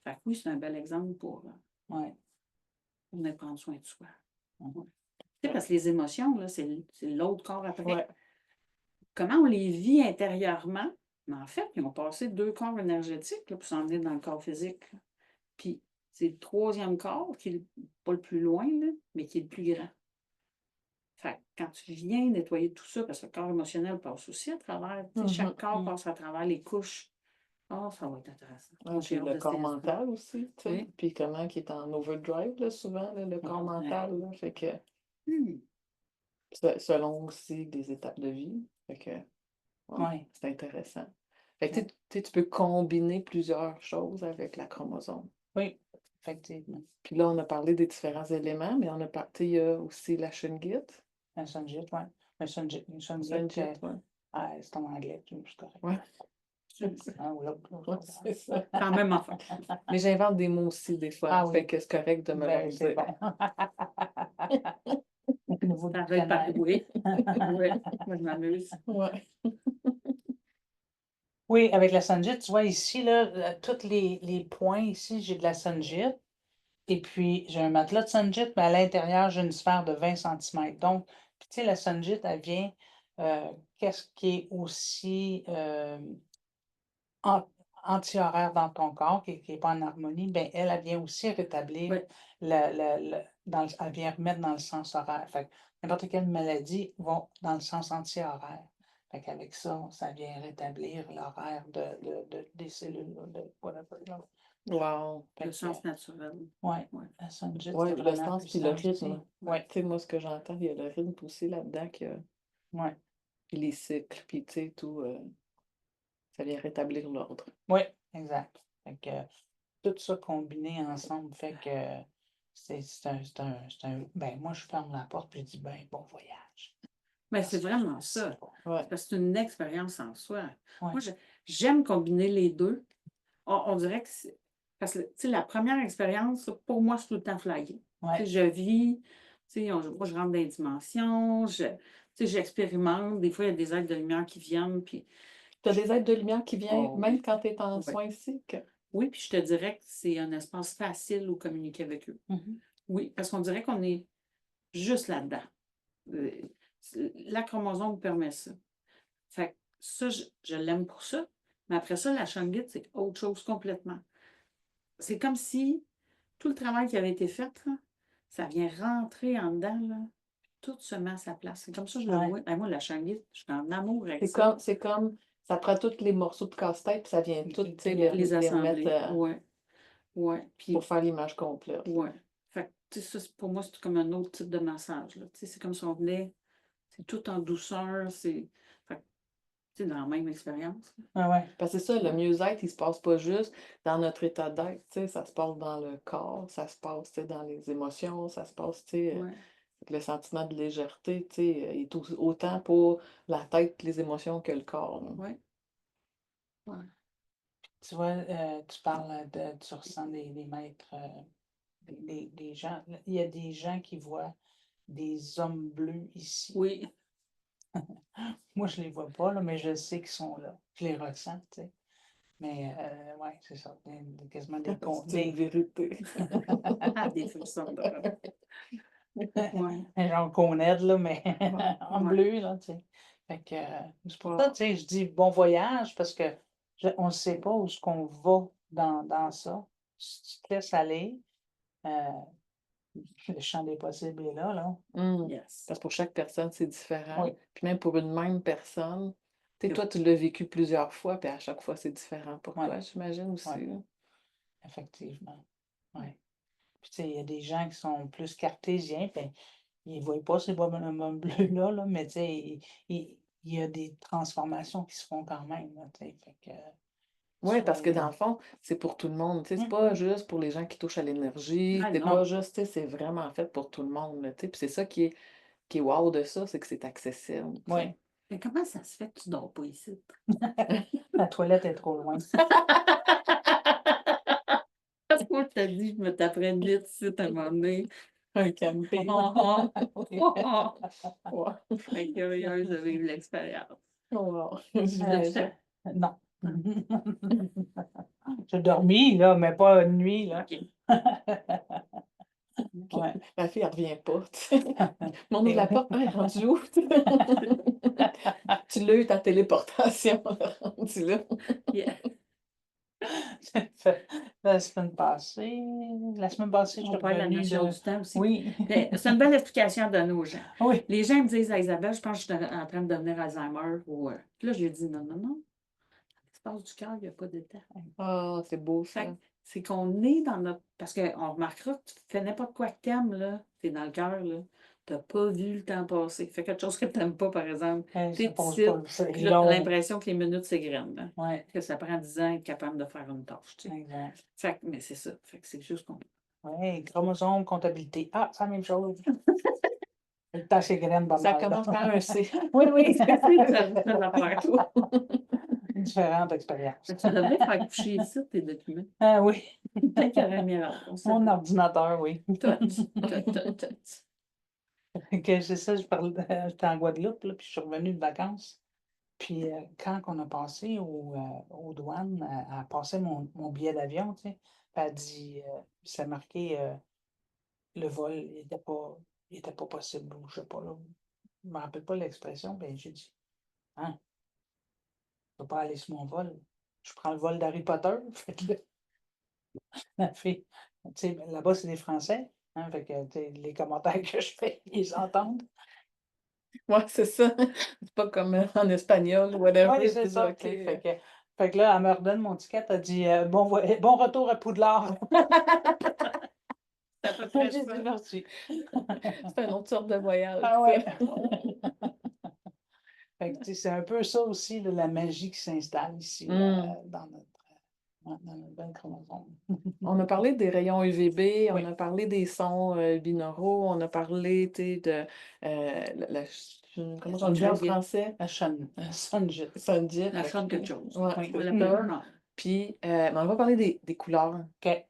Fait que oui, c'est un bel exemple pour Ouais. venir prendre soin de soi. Mhm. Ouais. Tu sais, parce que les émotions, là, c'est l'autre corps après. Ouais. Comment on les vit intérieurement? Mais en fait, ils ont passé 2 corps énergétiques là, pour s'en venir dans le corps physique. Là. Puis c'est le 3e corps qui est pas le plus loin, là, mais qui est le plus grand. Fait que quand tu viens nettoyer tout ça, parce que le corps émotionnel passe aussi à travers, tu sais, chaque corps passe à travers les couches. Ah, ça va être intéressant. Ouais, Moi, j'ai puis hâte le de corps cet instant. mental aussi, tu sais. Oui. Puis comment qui est en overdrive, là, souvent, là, le corps Ouais. mental, là. Fait que, Hmm. selon aussi des étapes de vie. Fait que, ouais, Ouais. c'est intéressant. Fait que, Ouais. tu sais, tu peux combiner plusieurs choses avec la chromosome. Oui, effectivement. Puis là, on a parlé des différents éléments, mais il y a aussi la Shungit. Un Sunjit, oui. Un Sunjit, Shungit, ouais. c'est en anglais, c'est correct. Ouais. Un ou l'autre. Ouais, c'est ça. Quand même enfin. Mais j'invente des mots aussi des fois. Ah oui. Fait que c'est correct de me Ben, le c'est dire. bon. Au niveau du Ça va être par dictionnaire. oui. Oui. Moi, je m'amuse. Ouais. Oui, avec la Sunjit, tu vois ici, là, tous les points ici, j'ai de la Sunjit. Et puis, j'ai un matelas de Sunjit, mais à l'intérieur, j'ai une sphère de 20 cm. Donc, puis, tu sais, la Sunjit, elle vient, qu'est-ce qui est aussi anti-horaire dans ton corps, qui n'est pas en harmonie, ben elle vient aussi rétablir, Oui. elle vient remettre dans le sens horaire. Fait que n'importe quelle maladie va dans le sens anti-horaire. Fait qu'avec ça, ça vient rétablir l'horaire des cellules, de whatever, là. Wow. Fait Le que, sens naturel. ouais, Ouais. la Sunjit, Ouais, c'est le vraiment sens puis le puissant aussi. rythme. Ouais, Tu sais, moi, ce que j'entends, il y a le rythme aussi là-dedans, ouais, puis les cycles, puis tu sais, tout, ça vient rétablir l'ordre. ouais, exact. Fait que tout ça combiné ensemble fait que ben moi je ferme la porte puis je dis ben bon voyage. Mais Parce c'est que vraiment c'est ça. bon. Ouais. Parce que c'est une expérience en soi. Ouais. Moi, j'aime combiner les deux. On dirait que c'est. Parce que, tu sais, la première expérience, pour moi, c'est tout le temps flyé. Tu Ouais, sais, je vis, tu sais, moi, je rentre dans les dimensions, tu sais, j'expérimente. Des fois, il y a des êtres de lumière qui viennent, puis Tu as des êtres de lumière qui viennent, Oh, même quand tu es en oui. soins ici. Oui, puis je te dirais que c'est un espace facile où communiquer avec eux. mhm, Oui, parce qu'on dirait qu'on est juste là-dedans. Euh, La chromosome permet ça. Fait que ça, je l'aime pour ça. Mais après ça, la Shungit, c'est autre chose complètement. C'est comme si tout le travail qui avait été fait, là, ça vient rentrer en dedans, là. Tout se met à sa place. C'est comme ça que je le Ouais. vois. Ben, moi, la Shungit, je suis en amour avec C'est ça. comme, ça prend tous les morceaux de casse-tête, puis ça vient Puis tout, tout tu sais, les Les les assemblées. remettre Ouais. Ouais. Puis, pour faire l'image complète. ouais. Fait que, tu sais, ça, pour moi, c'est comme un autre type de massage, là. Tu sais, c'est comme si on venait, c'est tout en douceur, c'est. Fait que, tu sais, dans la même expérience. Ouais, ouais. Parce que c'est ça, le mieux-être, il se passe pas juste dans notre état d'être, tu sais, ça se passe dans le corps, ça se passe, tu sais, dans les émotions, ça se passe, tu sais, Ouais. le sentiment de légèreté, tu sais, est autant pour la tête, les émotions que le corps, là. Ouais. Ouais. Tu vois, tu parles tu ressens des maîtres, des gens. Il y a des gens qui voient des hommes bleus ici. Oui. Moi, je les vois pas, là, mais je sais qu'ils sont là. Je les ressens, tu sais. Mais ouais, c'est ça. Quasiment des C'est une vérité. Des frissons de Ouais. genre qu'on aide, là, mais en Ouais. bleu, là, tu sais. Fait que c'est pour ça, Wow. tu sais, je dis bon voyage parce que on ne sait pas où est-ce qu'on va dans ça. Si tu te laisses aller, le champ des possibles est là, là. Yes. Parce que pour chaque personne, c'est différent. Oui, Puis même pour une même personne, tu sais, Le- toi, tu l'as vécu plusieurs fois, puis à chaque fois, c'est différent pour oui, toi, j'imagine aussi, oui, là. effectivement. Oui. Puis, tu sais, il y a des gens qui sont plus cartésiens, ben, ils ne voient pas ces bonhommes bleus-là, là, mais tu sais, il y a des transformations qui se font quand même, là, tu sais, fait que Oui, parce que soit dans le fond, c'est pour tout le monde, tu sais, c'est mmh, pas juste pour les gens qui touchent à l'énergie, Ah c'est non. pas juste, tu sais, c'est vraiment fait pour tout le monde, là, tu sais, puis c'est ça qui est wow de ça, c'est que c'est accessible, tu sais. ouais, Mais comment ça se fait que tu dors pas ici? la toilette est trop loin. Parce que moi, je t'ai dit, je me taperais de lit ici à un moment donné. Un camping. Ah, ah, ah. Wow. Je serais curieuse de vivre l'expérience. Wow, Ça j'imagine. non. J'ai dormi, là, mais pas une nuit, là. OK. Ouais. Ma fille, elle revient pas, tu sais. On ouvre la porte, elle est rendue où? Tu l'as eu ta téléportation, rendu là. Yeah. La semaine passée je suis On perd la revenue notion de du temps aussi. oui, C'est une belle explication à donner aux gens. oui. Les gens me disent à Isabelle, je pense que je suis en train de devenir Alzheimer. Ou, Puis là, je lui ai dit non, non, non. L'espace du cœur, il n'y a pas de temps. Ah, c'est beau Fait ça. que c'est qu'on est dans notre. Parce qu'on remarquera que tu fais n'importe quoi que t'aimes, là. T'es dans le cœur, là. T'as pas vu le temps passer. Fais quelque chose que t'aimes pas, par exemple. Ça T'es pose petite, pas, c'est puis là, t'as long. l'impression que les minutes s'égrènent, là. Ouais, Que ça prend 10 ans être capable de faire une tâche, tu sais. exact. Fait que, mais c'est ça. Fait que c'est juste qu'on. Ouais, chromosome, comptabilité. Ah, c'est la même chose. Le temps s'égrène pas Ça mal, là. commence par un C. Oui, oui. C'est ça l'affaire. Tout. Différentes expériences. Tu devrais faire coucher ici tes documents. Ah oui, Peut-être qu'il y aurait un miracle. On sait mon pas. ordinateur, oui. Tout. Que c'est ça, j'étais en Guadeloupe, là, puis je suis revenue de vacances. Puis quand on a passé aux douanes, elle a passé mon billet d'avion, tu sais, puis elle dit, c'est marqué, le vol, il était pas possible, ou je sais pas, là, je me rappelle pas l'expression, ben j'ai dit, hein, je peux pas aller sur mon vol. Je prends le vol d'Harry Potter. Fait que là, la fille, tu sais, là-bas, c'est des Français, hein, fait que tu sais, les commentaires que je fais, ils entendent. Ouais, c'est ça. C'est pas comme en espagnol ou whatever. Oui, c'est C'est ça, OK. tu sais, fait que là, elle me redonne mon ticket, elle dit, bon retour à Poudlard. C'est à peu près J'ai ça. dit merci. C'est une autre sorte de voyage, Ah ça. ouais. Fait que, tu sais, c'est un peu ça aussi, là, la magie qui s'installe ici, là, dans notre belle chromosome. On a parlé des rayons UVB, on Oui. a parlé des sons binauraux, on a parlé, tu sais, de comment on dit en Sunjet. français? La sunjet. Sunjet. La chante quelque chose. Ouais, Oui. c'est La ça. peur, non. Puis, mais on va parler des couleurs. OK.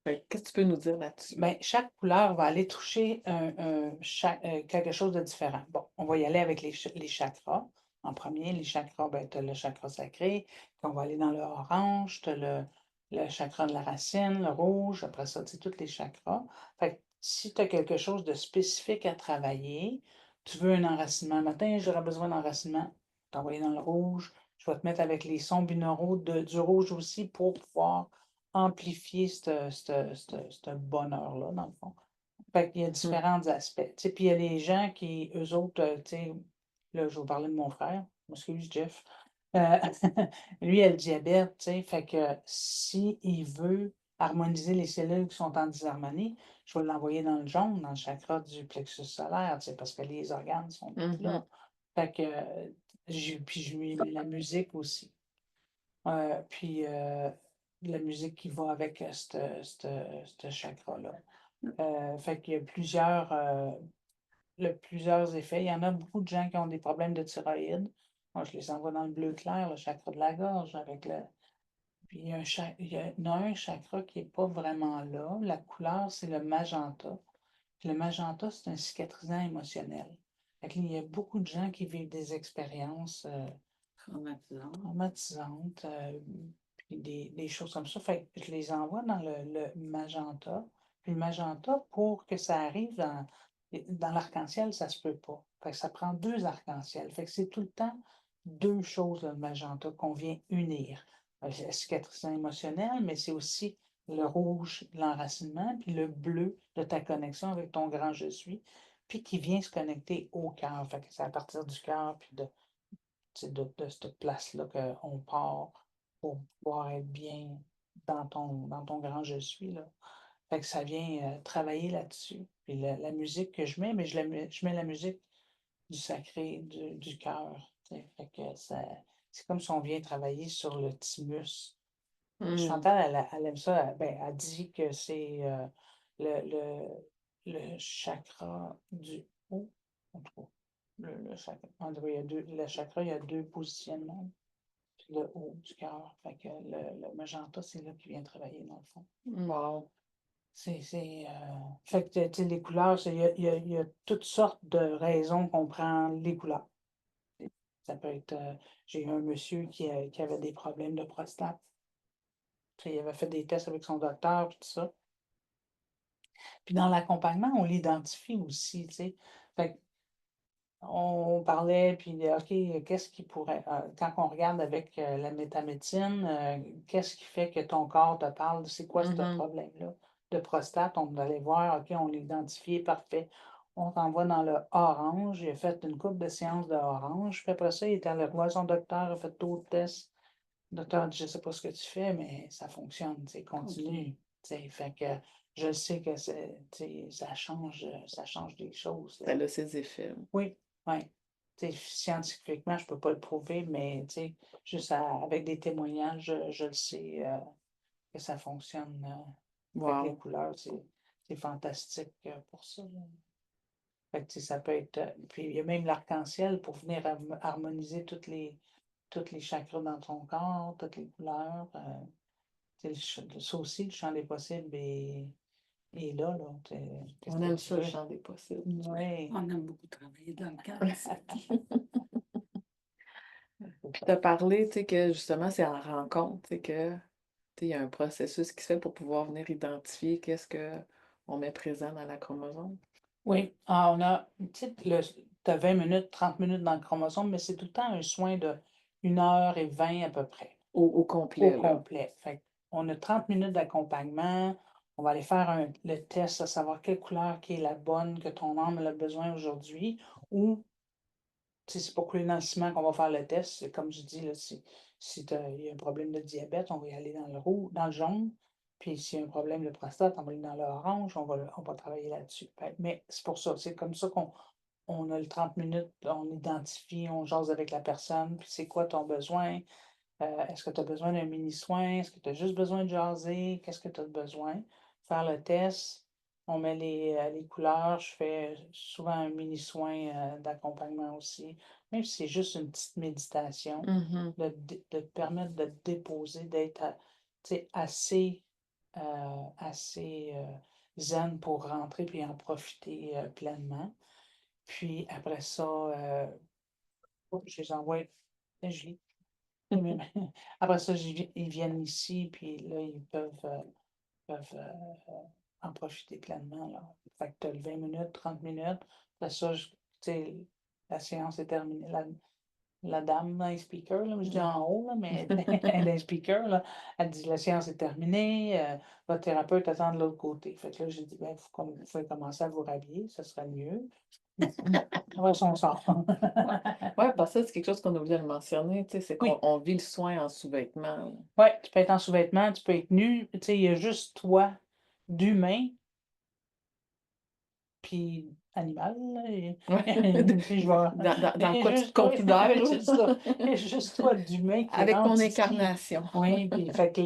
Fait que qu'est-ce que tu peux nous dire là-dessus? Ben, chaque couleur va aller toucher quelque chose de différent. Bon, on va y aller avec les chakras. En premier, les chakras, ben, tu as le chakra sacré, puis on va aller dans le orange, tu as le chakra de la racine, le rouge, après ça, tu sais, tous les chakras. Fait que si tu as quelque chose de spécifique à travailler, tu veux un enracinement. Matin, j'aurai besoin d'enracinement. T'envoyer dans le rouge. Je vais te mettre avec les sons binauraux du rouge aussi pour pouvoir amplifier ce bonheur-là, dans le fond. Fait qu'il y a différents aspects. Tu sais, puis il y a les gens qui, eux autres, tu sais, là, je vais vous parler de mon frère, excuse Jeff. Euh, lui, il a le diabète, tu sais, fait que si il veut harmoniser les cellules qui sont en disharmonie, je vais l'envoyer dans le jaune, dans le chakra du plexus solaire, tu sais, parce que les organes sont tous là. Fait que, puis je lui mets la musique aussi. Puis la musique qui va avec ce chakra-là. Fait qu'il y a plusieurs effets. Il y en a beaucoup de gens qui ont des problèmes de thyroïde. Moi, je les envoie dans le bleu clair, le chakra de la gorge, avec le. Puis il y en a un chakra qui n'est pas vraiment là. La couleur, c'est le magenta. Puis le magenta, c'est un cicatrisant émotionnel. Fait que il y a beaucoup de gens qui vivent des expériences traumatisantes, puis des choses comme ça. Fait que je les envoie dans le magenta. Puis le magenta, pour que ça arrive dans l'arc-en-ciel, ça se peut pas. Fait que ça prend deux arcs-en-ciel. Fait que c'est tout le temps deux choses, le magenta, qu'on vient unir. Le cicatrisant émotionnel, mais c'est aussi le rouge, l'enracinement, puis le bleu de ta connexion avec ton grand je suis, puis qui vient se connecter au cœur. Fait que c'est à partir du cœur, puis de cette place-là qu'on part pour pouvoir être bien dans ton grand je suis, là. Fait que ça vient travailler là-dessus. Puis la musique que je mets, mais je mets la musique du sacré, du cœur. Fait que c'est comme si on vient travailler sur le thymus. Chantal, elle aime ça, elle dit que c'est le, le, le chakra du haut. En tout cas, le chakra, en tout cas, le chakra, il y a deux positionnements. Puis le haut du cœur. Fait que le magenta, c'est là qu'il vient travailler, dans le fond. Wow. Fait que, tu sais, les couleurs, il y a toutes sortes de raisons qu'on prend les couleurs. Ça peut être, j'ai eu un monsieur qui avait des problèmes de prostate. Tu sais, il avait fait des tests avec son docteur, puis tout ça. Puis dans l'accompagnement, on l'identifie aussi, tu sais. Fait on parlait, puis OK, qu'est-ce qui pourrait, quand on regarde avec la métamédecine, qu'est-ce qui fait que ton corps te parle, c'est quoi ce Mhm. problème-là de prostate? On va aller voir, OK, on l'a identifié, parfait. On t'envoie dans le orange. Il a fait une couple de séances de orange. Puis après ça, il est allé voir son docteur, a fait d'autres tests. Le docteur a dit, je ne sais pas ce que tu fais, mais ça fonctionne, tu sais, continue. Tu sais, fait que je sais que tu sais, ça change des choses, Ça là. a ses effets. Oui, oui. Tu sais, scientifiquement, je ne peux pas le prouver, mais tu sais, juste avec des témoignages, je le sais que ça fonctionne. Avec les Wow. couleurs, c'est fantastique pour ça, là. Fait que, tu sais, ça peut être. Puis il y a même l'arc-en-ciel pour venir harmoniser toutes les chakras dans ton corps, toutes les couleurs. Tu sais, ça aussi, le champ des possibles est là, là. Qu'est-ce On que aime tu ça, le veux? champ des possibles. Oui. On aime beaucoup travailler dans le cœur ici. Puis tu as parlé, tu sais, que justement, c'est en rencontre, tu sais, que tu sais, il y a un processus qui se fait pour pouvoir venir identifier qu'est-ce qu'on met présent dans la chromosome. Oui, on a, tu sais, t'as 20 minutes, 30 minutes dans le chromosome, mais c'est tout le temps un soin de 1h20 à peu près, Au au complet, là. complet. Fait on a 30 minutes d'accompagnement. On va aller faire le test à savoir quelle couleur qui est la bonne que ton âme a besoin aujourd'hui. Ou, tu sais, c'est pas couler dans le ciment qu'on va faire le test. C'est comme je dis, là, si il y a un problème de diabète, on va y aller dans le rouge, dans le jaune. Puis s'il y a un problème de prostate, on va aller dans l'orange, on va travailler là-dessus. Mais c'est pour ça, c'est comme ça qu'on a le 30 minutes, on identifie, on jase avec la personne, puis c'est quoi ton besoin? Est-ce que tu as besoin d'un mini-soin? Est-ce que tu as juste besoin de jaser? Qu'est-ce que tu as besoin? Faire le test, on met les couleurs, je fais souvent un mini-soin d'accompagnement aussi, même si c'est juste une petite méditation, Mhm. de te permettre de te déposer, d'être tu sais, assez zen pour rentrer puis en profiter pleinement. Puis après ça, je les envoie, je lis. Mais après ça, ils viennent ici, puis là, ils peuvent en profiter pleinement, là. Fait que tu as le 20 minutes, 30 minutes. Après ça, tu sais, la séance est terminée. La dame dans les speakers, là, je dis en haut, là, mais elle est dans les speakers, là, elle dit la séance est terminée, votre thérapeute attend de l'autre côté. Fait que là, j'ai dit, ben, vous pouvez commencer à vous rhabiller, ça serait mieux. Après ça, on sort. Ouais, parce que ça, c'est quelque chose qu'on oublie de le mentionner, tu sais, c'est Oui. qu'on vit le soin en sous-vêtements. Oui, tu peux être en sous-vêtements, tu peux être nu. Tu sais, il y a juste toi, d'humain, puis animal, là. Ouais. Puis je vais. Dans Et quoi tu te juste, oui, considères, c'est ça. Et juste toi, d'humain, qui avec ton rentre ici. incarnation. Oui, puis fait que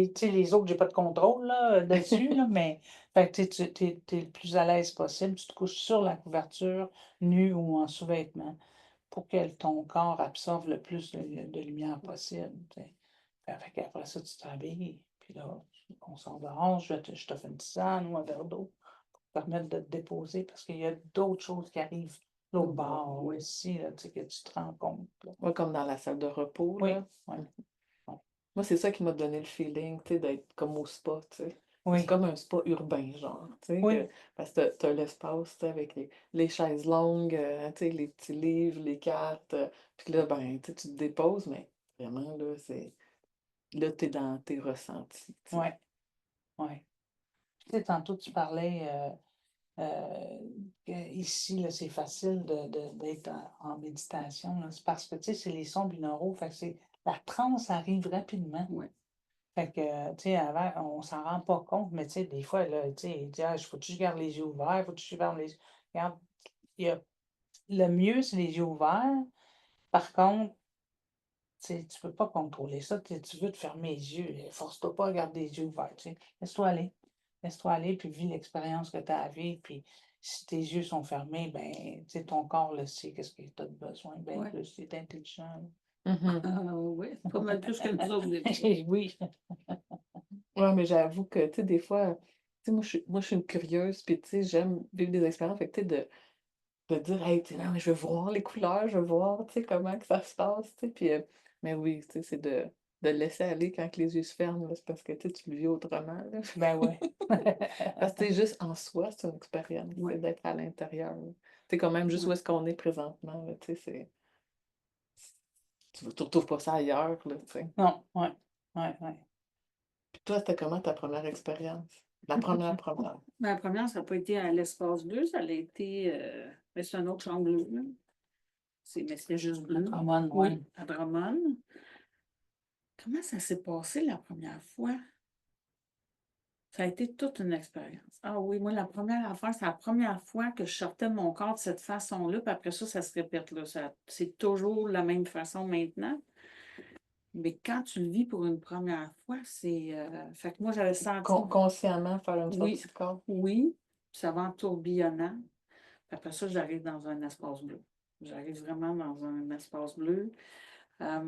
tu sais, les autres, j'ai pas de contrôle là, dessus, là, mais fait que tu es le plus à l'aise possible. Tu te couches sur la couverture, nu ou en sous-vêtements, pour que ton corps absorbe le plus de lumière possible. Tu sais. Fait qu'après ça, tu t'habilles, puis là, on sort dehors, je te fais une tisane ou un verre d'eau pour te permettre de te déposer, parce qu'il y a d'autres choses qui arrivent l'autre bord Oui. aussi, là, tu sais, que tu te rends compte, là. Ouais, comme dans la salle de repos, Oui, là. oui, oui. Moi, c'est ça qui m'a donné le feeling, tu sais, d'être comme au spa, tu sais. C'est Oui, comme un spa urbain, genre, tu sais, oui, parce que t'as l'espace, tu sais, avec les chaises longues, tu sais, les petits livres, les cartes, puis là, ben, tu sais, tu te déposes, mais vraiment, là, t'es dans tes ressentis, tu sais. oui, oui. Tu sais, tantôt, tu parlais ici, là, c'est facile d'être en méditation, là. C'est parce que, tu sais, c'est les sons binauraux, fait que la transe arrive rapidement. Oui. Fait que, tu sais, avant, on s'en rend pas compte, mais tu sais, des fois, là, tu sais, il dit: «Ah, faut-tu que je garde les yeux ouverts? Faut-tu que je ferme les yeux?» Regarde, il y a le mieux, c'est les yeux ouverts. Par contre, tu sais, tu peux pas contrôler ça. Tu veux te fermer les yeux, force-toi pas à garder les yeux ouverts, tu sais. Laisse-toi aller. Laisse-toi aller, puis vis l'expérience que tu as à vivre. Puis si tes yeux sont fermés, ben, tu sais, ton corps le sait, qu'est-ce que tu as besoin, bien Ouais. plus. C'est intelligent, là. Mhm. Oui, pas mal plus que nous autres, des fois. Oui. Ouais, mais j'avoue que, tu sais, des fois, tu sais, moi, je suis une curieuse, puis, tu sais, j'aime vivre des expériences, fait que, tu sais, de dire, hey, tu sais, non, mais je veux voir les couleurs, je veux voir, tu sais, comment que ça se passe, tu sais, puis, mais oui, tu sais, c'est de laisser aller quand que les yeux se ferment, là, c'est parce que, tu sais, tu le vis autrement, là. Ben ouais. Parce que, tu sais, juste en soi, c'est une expérience, c'est Ouais. d'être à l'intérieur, là. Tu sais, quand même, juste où Ouais. est-ce qu'on est présentement, là, tu sais, tu retrouves pas ça ailleurs, là, tu sais. Non, ouais. Ouais, ouais. Puis toi, c'était comment ta première expérience? La première. Ma première, ça n'a pas été à l'espace bleu, ça a été. Mais c'est un autre champ bleu, là. Mais c'était juste bleu. Drummond, Oui, ouais. à Drummond. Comment ça s'est passé la première fois? Ça a été toute une expérience. Ah oui, moi, la première affaire, c'est la première fois que je sortais de mon corps de cette façon-là, puis après ça se répète, là. C'est toujours la même façon maintenant. Mais quand tu le vis pour une première fois, c'est. Fait que moi, j'avais senti. Consciemment faire une Oui, sortie de corps. oui, puis ça va en tourbillonnant. Puis après ça, j'arrive dans un espace bleu. J'arrive vraiment dans un espace bleu. Là,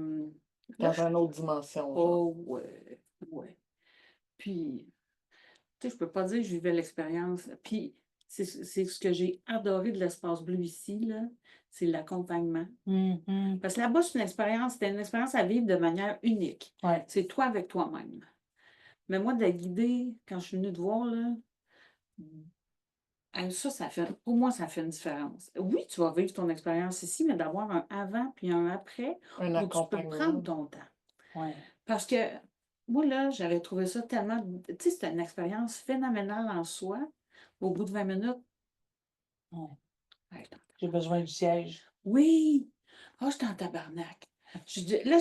Dans une autre dimension, genre. oh, ouais, ouais. Puis, tu sais, je peux pas dire que je vivais l'expérience. Puis, c'est ce que j'ai adoré de l'espace bleu ici, là, c'est l'accompagnement. Mhm. Parce que là-bas, c'était une expérience à vivre de manière unique. Ouais. C'est toi avec toi-même. Mais moi, d'être guidée, quand je suis venue te voir, là, pour moi, ça fait une différence. Oui, tu vas vivre ton expérience ici, mais d'avoir un avant puis un après Un où tu peux prendre accompagnement. ton temps. Ouais. Parce que moi, là, j'avais trouvé ça tellement. Tu sais, c'était une expérience phénoménale en soi. Au bout de 20 minutes, Ouais. hey, attends. J'ai besoin du siège. Oui! Ah, j'étais en tabarnak. Là,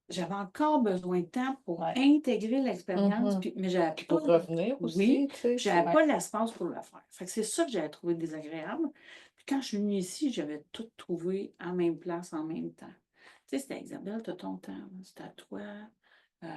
j'avais encore besoin de temps pour Ouais. intégrer l'expérience, Mhm. mais j'avais Puis pas. pour revenir Oui, aussi, tu sais, puis j'avais Ouais. pas l'espace pour le faire. Fait que c'est ça que j'avais trouvé désagréable. Puis quand je suis venue ici, j'avais tout trouvé en même place, en même temps. Tu sais, c'était Isabelle, t'as ton temps, là, c'est à toi. Euh,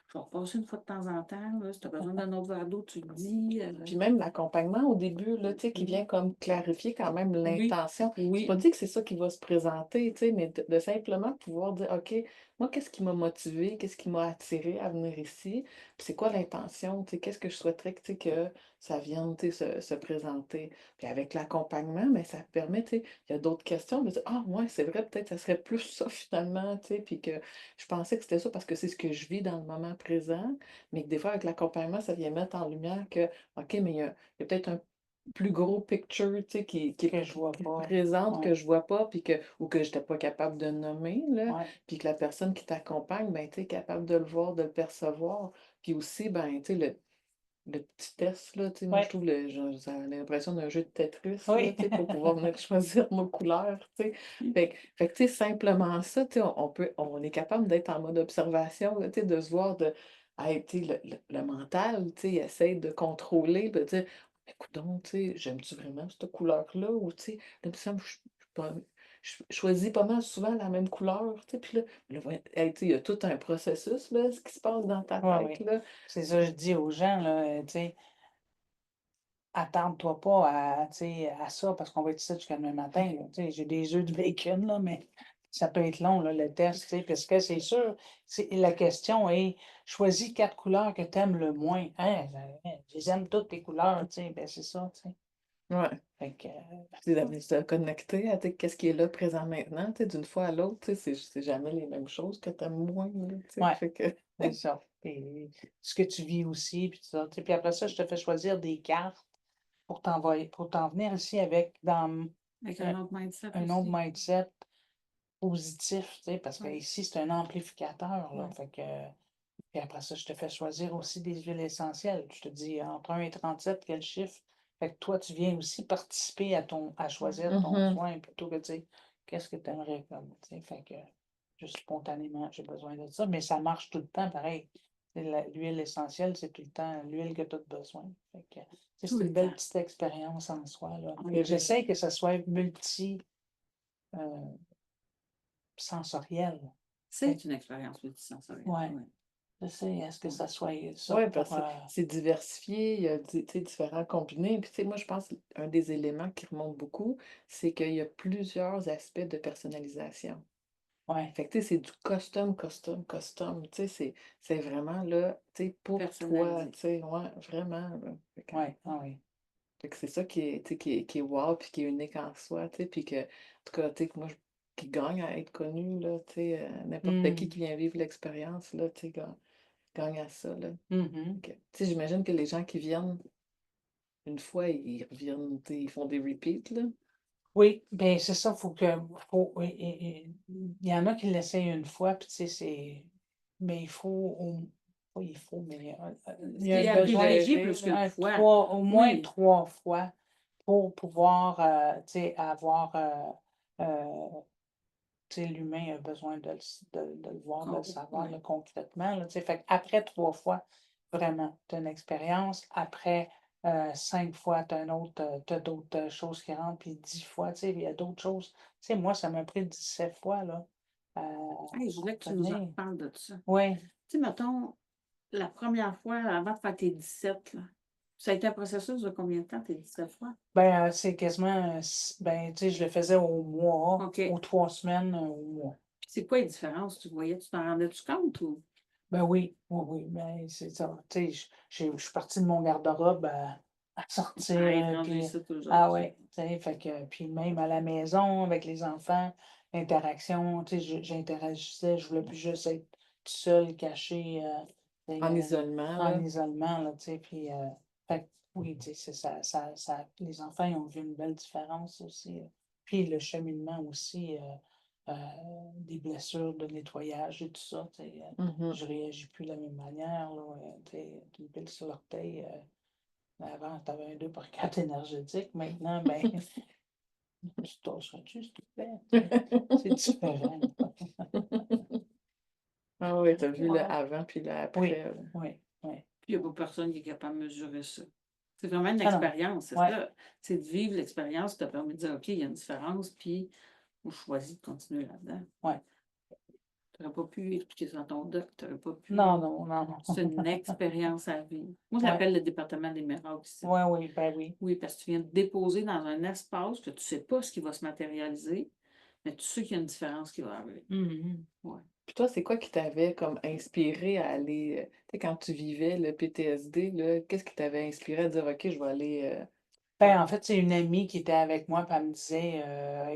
je vais repasser une fois de temps en temps, là, si tu as besoin d'un autre verre d'eau, tu le dis. Puis même l'accompagnement au début, là, tu sais, qui vient comme clarifier quand même Oui, l'intention. C'est pas oui, dit que c'est ça qui va se présenter, tu sais, mais de simplement pouvoir dire, OK, moi, qu'est-ce qui m'a motivé, qu'est-ce qui m'a attiré à venir ici, puis c'est quoi l'intention, tu sais, qu'est-ce que je souhaiterais que, tu sais, que ça vienne, tu sais, se présenter. Puis avec l'accompagnement, mais ça permet, tu sais, il y a d'autres questions, de dire, ah, ouais, c'est vrai, peut-être ça serait plus ça finalement, tu sais, puis que je pensais que c'était ça parce que c'est ce que je vis dans le moment présent, mais que des fois, avec l'accompagnement, ça vient mettre en lumière que OK, mais il y a peut-être un plus gros picture, tu sais, qui Que je vois qui pas. se présente, que Ouais. je vois pas, puis ou que je n'étais pas capable de nommer, là, Ouais. puis que la personne qui t'accompagne, ben, tu es capable de le voir, de le percevoir. Puis aussi, ben, tu sais, le petit test, là, tu sais, moi, je Ouais. trouve, ça a l'impression d'un jeu de Tetris, là, Oui. tu sais, pour pouvoir venir choisir nos couleurs, tu sais. Fait que, tu sais, simplement ça, tu sais, on est capable d'être en mode observation, là, tu sais, de se voir, hey, tu sais, le mental, tu sais, essaie de contrôler, de dire, écoute donc, tu sais, j'aime-tu vraiment cette couleur-là, ou, tu sais, là, il me semble que je choisis pas mal souvent la même couleur, tu sais, puis là, hey, tu sais, il y a tout un processus, là, ce qui se passe dans ta Ouais, tête, oui. là. C'est ça que je dis aux gens, là, tu sais, attends-toi pas à, tu sais, à ça parce qu'on va être ici jusqu'à demain matin, là. Tu sais, j'ai des œufs de bacon, là, mais ça peut être long, là, le test, tu sais, parce que c'est sûr, la question est, choisis 4 couleurs que tu aimes le moins. Hein, je les aime toutes tes couleurs, tu sais, ben c'est ça, tu sais. Ouais. Fait que, C'est de se connecter à tu sais, qu'est-ce qui est là présent maintenant, tu sais, d'une fois à l'autre, tu sais, c'est jamais les mêmes choses que tu aimes moins, là, tu sais, ouais, fait que c'est ça. Puis, ce que tu vis aussi, puis tout ça, tu sais. Puis après ça, je te fais choisir des cartes pour t'en venir ici avec avec un, un autre mindset un autre aussi. mindset positif, tu sais, parce Ouais, qu'ici, c'est un amplificateur, là. ouais. Fait que, puis après ça, je te fais choisir aussi des huiles essentielles. Je te dis entre 1 et 37, quel chiffre. Fait que toi, tu viens aussi participer à choisir ton Mhm. soin plutôt que, tu sais, qu'est-ce que tu aimerais comme, tu sais. Fait que, juste spontanément, j'ai besoin de ça, mais ça marche tout le temps pareil. L'huile essentielle, c'est tout le temps l'huile que tu as besoin. Fait que, c'est Tout une le belle temps. petite expérience en soi, là. Oui. J'essaie que ça soit euh, sensoriel. C'est une expérience multisensorielle. Ouais. Ouais. J'essaie à ce que Ouais. ça soit ça Oui, parce pour... que c'est diversifié, il y a tu sais, différents combinés. Puis, tu sais, moi, je pense qu'un des éléments qui remonte beaucoup, c'est qu'il y a plusieurs aspects de personnalisation. ouais. Fait que, tu sais, c'est du custom. Tu sais, c'est vraiment là, tu sais, pour toi, Personnalisé. tu sais, ouais, vraiment, là. Ouais, ah oui. Fait que c'est ça qui est, tu sais, qui est wow, puis qui est unique en soi, tu sais, puis que, en tout cas, tu sais, que moi, qui gagne à être connu, là, tu sais, n'importe qui Mm. vient vivre l'expérience, là, tu sais, gagne à ça, là. Mhm. Tu sais, j'imagine que les gens qui viennent une fois, ils reviennent, tu sais, ils font des repeats, là. Oui, ben c'est ça, oui, il y en a qui l'essayent une fois, puis tu sais, mais il faut, pas il faut, mais il y a C'est un à besoin, privilégier plus qu'une fois. au moins Oui. 3 fois pour pouvoir, tu sais, avoir, tu sais, l'humain a besoin de le voir, de le savoir Ouais. là, concrètement, là, tu sais. Fait qu'après 3 fois, vraiment, tu as une expérience. Après 5 fois, tu as d'autres choses qui rentrent, puis 10 fois, tu sais, il y a d'autres choses. Tu sais, moi, ça m'a pris 17 fois, là, Hey, je voulais que tu nous en reparles de ça. Oui. Tu sais, mettons, la première fois, avant de faire tes 17, là, ça a été un processus de combien de temps, tes 17 fois? Ben, c'est quasiment, ben, tu sais, je le faisais au mois, OK. aux 3 semaines, au mois. C'est quoi les différences? Tu voyais, tu t'en rendais-tu compte ou? Ben oui, ben, c'est ça. Tu sais, je suis partie de mon garde-robe à sortir, À être rendu puis ici ah aujourd'hui. ouais, tu sais, fait que, puis même à la maison avec les enfants, interaction, tu sais, j'interagissais, je voulais plus juste être toute seule, cachée, tu sais, En isolement, en là. isolement, là, tu sais, puis, fait que oui, tu sais, les enfants, ils ont vu une belle différence aussi. Puis le cheminement aussi, des blessures de nettoyage et tout ça, tu sais, Mhm. je réagis plus de la même manière, là, tu sais, une pile sur l'orteil, avant, tu avais un 2x4 énergétique, maintenant, ben, tu tosserais-tu, s'il te plaît? Tu sais, c'est différent. Ah oui, t'as vu le Ouais. avant puis le Oui, après, là. oui. Puis il n'y a pas personne qui est capable de mesurer ça. C'est vraiment une Ah non, expérience, c'est ouais. ça. C'est de vivre l'expérience qui t'a permis de dire, OK, il y a une différence, puis on choisit de continuer là-dedans. Ouais. Tu n'aurais pas pu expliquer ça à ton doc, tu n'aurais pas pu. Non. C'est une expérience à vivre. Moi, Ouais. j'appelle le département des miracles ici. Oui, ben oui. Oui, parce que tu viens de déposer dans un espace que tu ne sais pas ce qui va se matérialiser, mais tu sais qu'il y a une différence qui va arriver. Mhm. Ouais. Puis toi, c'est quoi qui t'avait comme inspiré à aller, tu sais, quand tu vivais le PTSD, là, qu'est-ce qui t'avait inspiré à dire, OK, je vais aller. Ben, en fait, c'est une amie qui était avec moi, puis elle me disait,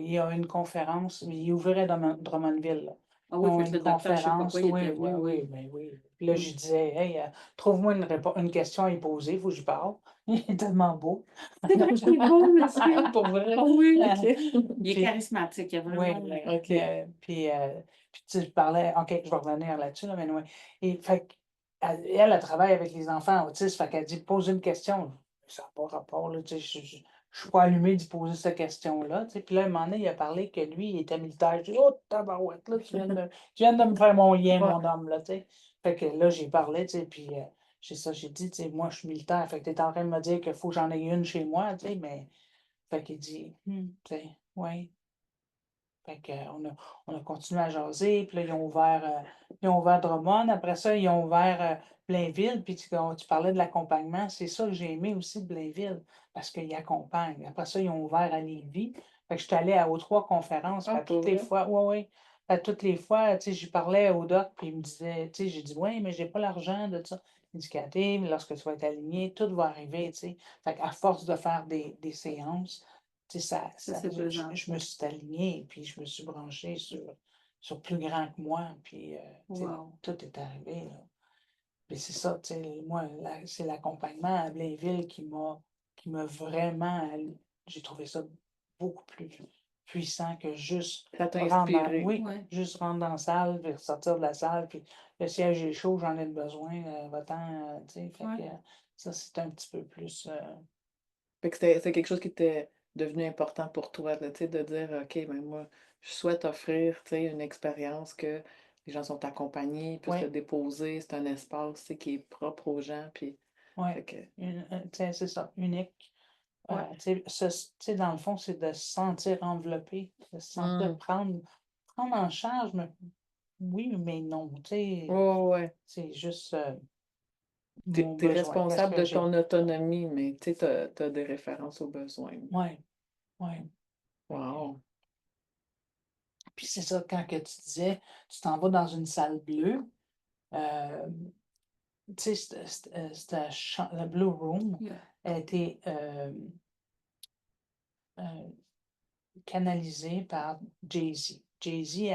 il y a une conférence, mais il ouvrait Drummondville, là. Ah Ils oui, ont fait que une le docteur, je ne sais pas quoi, conférence, il oui, était venu, oui. oui. Puis là, je disais, hey, trouve-moi une question à y poser, il faut que j'y parle. Il est tellement beau. C'est vrai qu'il est beau, monsieur. Pour vrai? Ah oui. OK. Il est Puis, charismatique, il a oui, vraiment. OK. puis tu sais, je parlais, OK, je vais revenir là-dessus, là, mais ouais. Et fait elle travaille avec les enfants autistes, fait qu'elle dit, pose une question. Ça n'a pas rapport, là, tu sais, je suis pas allumée d'y poser cette question-là, tu sais. Puis là, un moment donné, il a parlé que lui, il était militaire. Je dis, oh, tabarouette, là, tu viens de me faire mon lien, Ouais. mon homme, là, tu sais. Fait que là, j'ai parlé, tu sais, puis j'ai dit, tu sais, moi, je suis militaire, fait que tu es en train de me dire qu'il faut que j'en ai une chez moi, tu sais, mais, fait qu'il dit, tu sais, ouais. Fait on a continué à jaser, puis là, ils ont ouvert Drummond. Après ça, ils ont ouvert Blainville, puis tu parlais de l'accompagnement. C'est ça que j'ai aimé aussi de Blainville, parce qu'ils accompagnent. Après ça, ils ont ouvert à Lévis. Fait que je suis allée aux 3 conférences, puis Ah, à pour toutes les vrai? fois, oui. À toutes les fois, tu sais, j'y parlais au doc, puis il me disait, tu sais, j'ai dit, oui, mais j'ai pas l'argent de ça. Il dit, Cathy, mais lorsque tu vas être aligné, tout va arriver, tu sais. Fait qu'à force de faire des séances, tu sais, C'est pesant. je me suis alignée, puis je me suis branchée sur plus grand que moi, puis tu sais, Wow. tout est arrivé, là. Puis c'est ça, tu sais, moi, c'est l'accompagnement à Blainville qui m'a vraiment, j'ai trouvé ça beaucoup plus puissant que juste Ça t'a rentrer inspiré. oui, Ouais. juste rentrer dans la salle, puis sortir de la salle, puis le siège est chaud, j'en ai besoin, va-t'en, tu sais, fait Ouais. que ça, c'est un petit peu plus, Fait que c'est quelque chose qui était devenu important pour toi, là, tu sais, de dire, OK, ben moi, je souhaite offrir, tu sais, une expérience que les gens sont accompagnés, puissent Oui, le déposer, c'est un espace, tu sais, qui est propre aux gens, puis oui. fait que C'est ça, unique. ouais. Tu sais, dans le fond, c'est de se sentir enveloppé, de se sentir Mmh. prendre en charge, mais oui, mais non. Tu sais, Ouais, ouais. c'est juste Tu mon es besoin. Qu'est-ce responsable que de j'ai? ton autonomie, mais tu sais, tu as des références aux besoins. Oui, oui. Wow! Puis c'est ça, quand que tu disais, tu t'en vas dans une salle bleue, tu sais, le Blue Room Yeah. a été euh, canalisé par Jay-Z. Jay-Z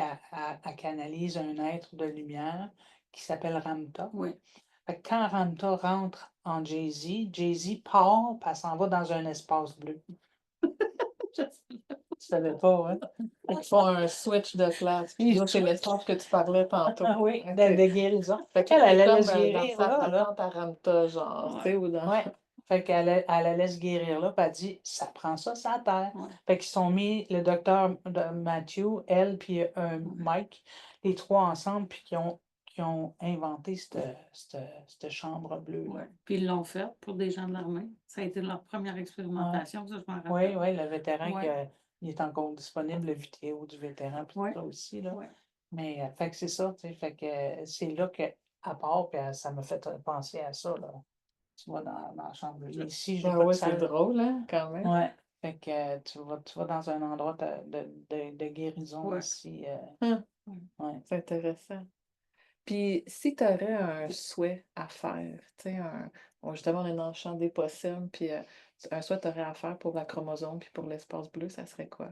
canalise un être de lumière qui s'appelle Ramta. Oui. Fait que quand Ramta rentre en Jay-Z, Jay-Z part, puis elle s'en va dans un espace bleu. Tu savais pas, hein? Ils font un switch de place. Puis Ils là, c'est l'espace que tu parlais tantôt. Ah oui, OK. de guérison. Fait Elle qu'elle est allait comme se guérir dans là, sa là. tente à Ramta, genre, tu sais, ou dans. Ouais. Fait qu'elle allait se guérir là, puis elle dit, ça prend ça, ça terre. Ouais. Fait qu'ils sont mis, le docteur de Matthew, elle, puis Mike, les trois ensemble, puis qui ont inventé cette chambre bleue. Ouais. Puis ils l'ont fait pour des gens de l'armée. Ça a été leur première expérimentation, ça, je m'en Oui, rappelle. oui, le vétéran, Ouais. il est encore disponible, le vidéo du vétéran, puis tout Ouais. ça aussi, là. Ouais. Mais, fait que c'est ça, tu sais, fait que c'est là que, à part, puis ça m'a fait penser à ça, là. Tu vas dans la chambre bleue. Ici, j'ai Ben pas de ouais, c'est salle. drôle, hein, quand même. Ouais. Fait que tu vas dans un endroit de guérison Ouais. ici. Hum, Ouais. c'est intéressant. Puis, si tu aurais un souhait à faire, tu sais, bon, justement, on est dans le champ des possibles, puis un souhait que tu aurais à faire pour la chromosome puis pour l'espace bleu, ça serait quoi?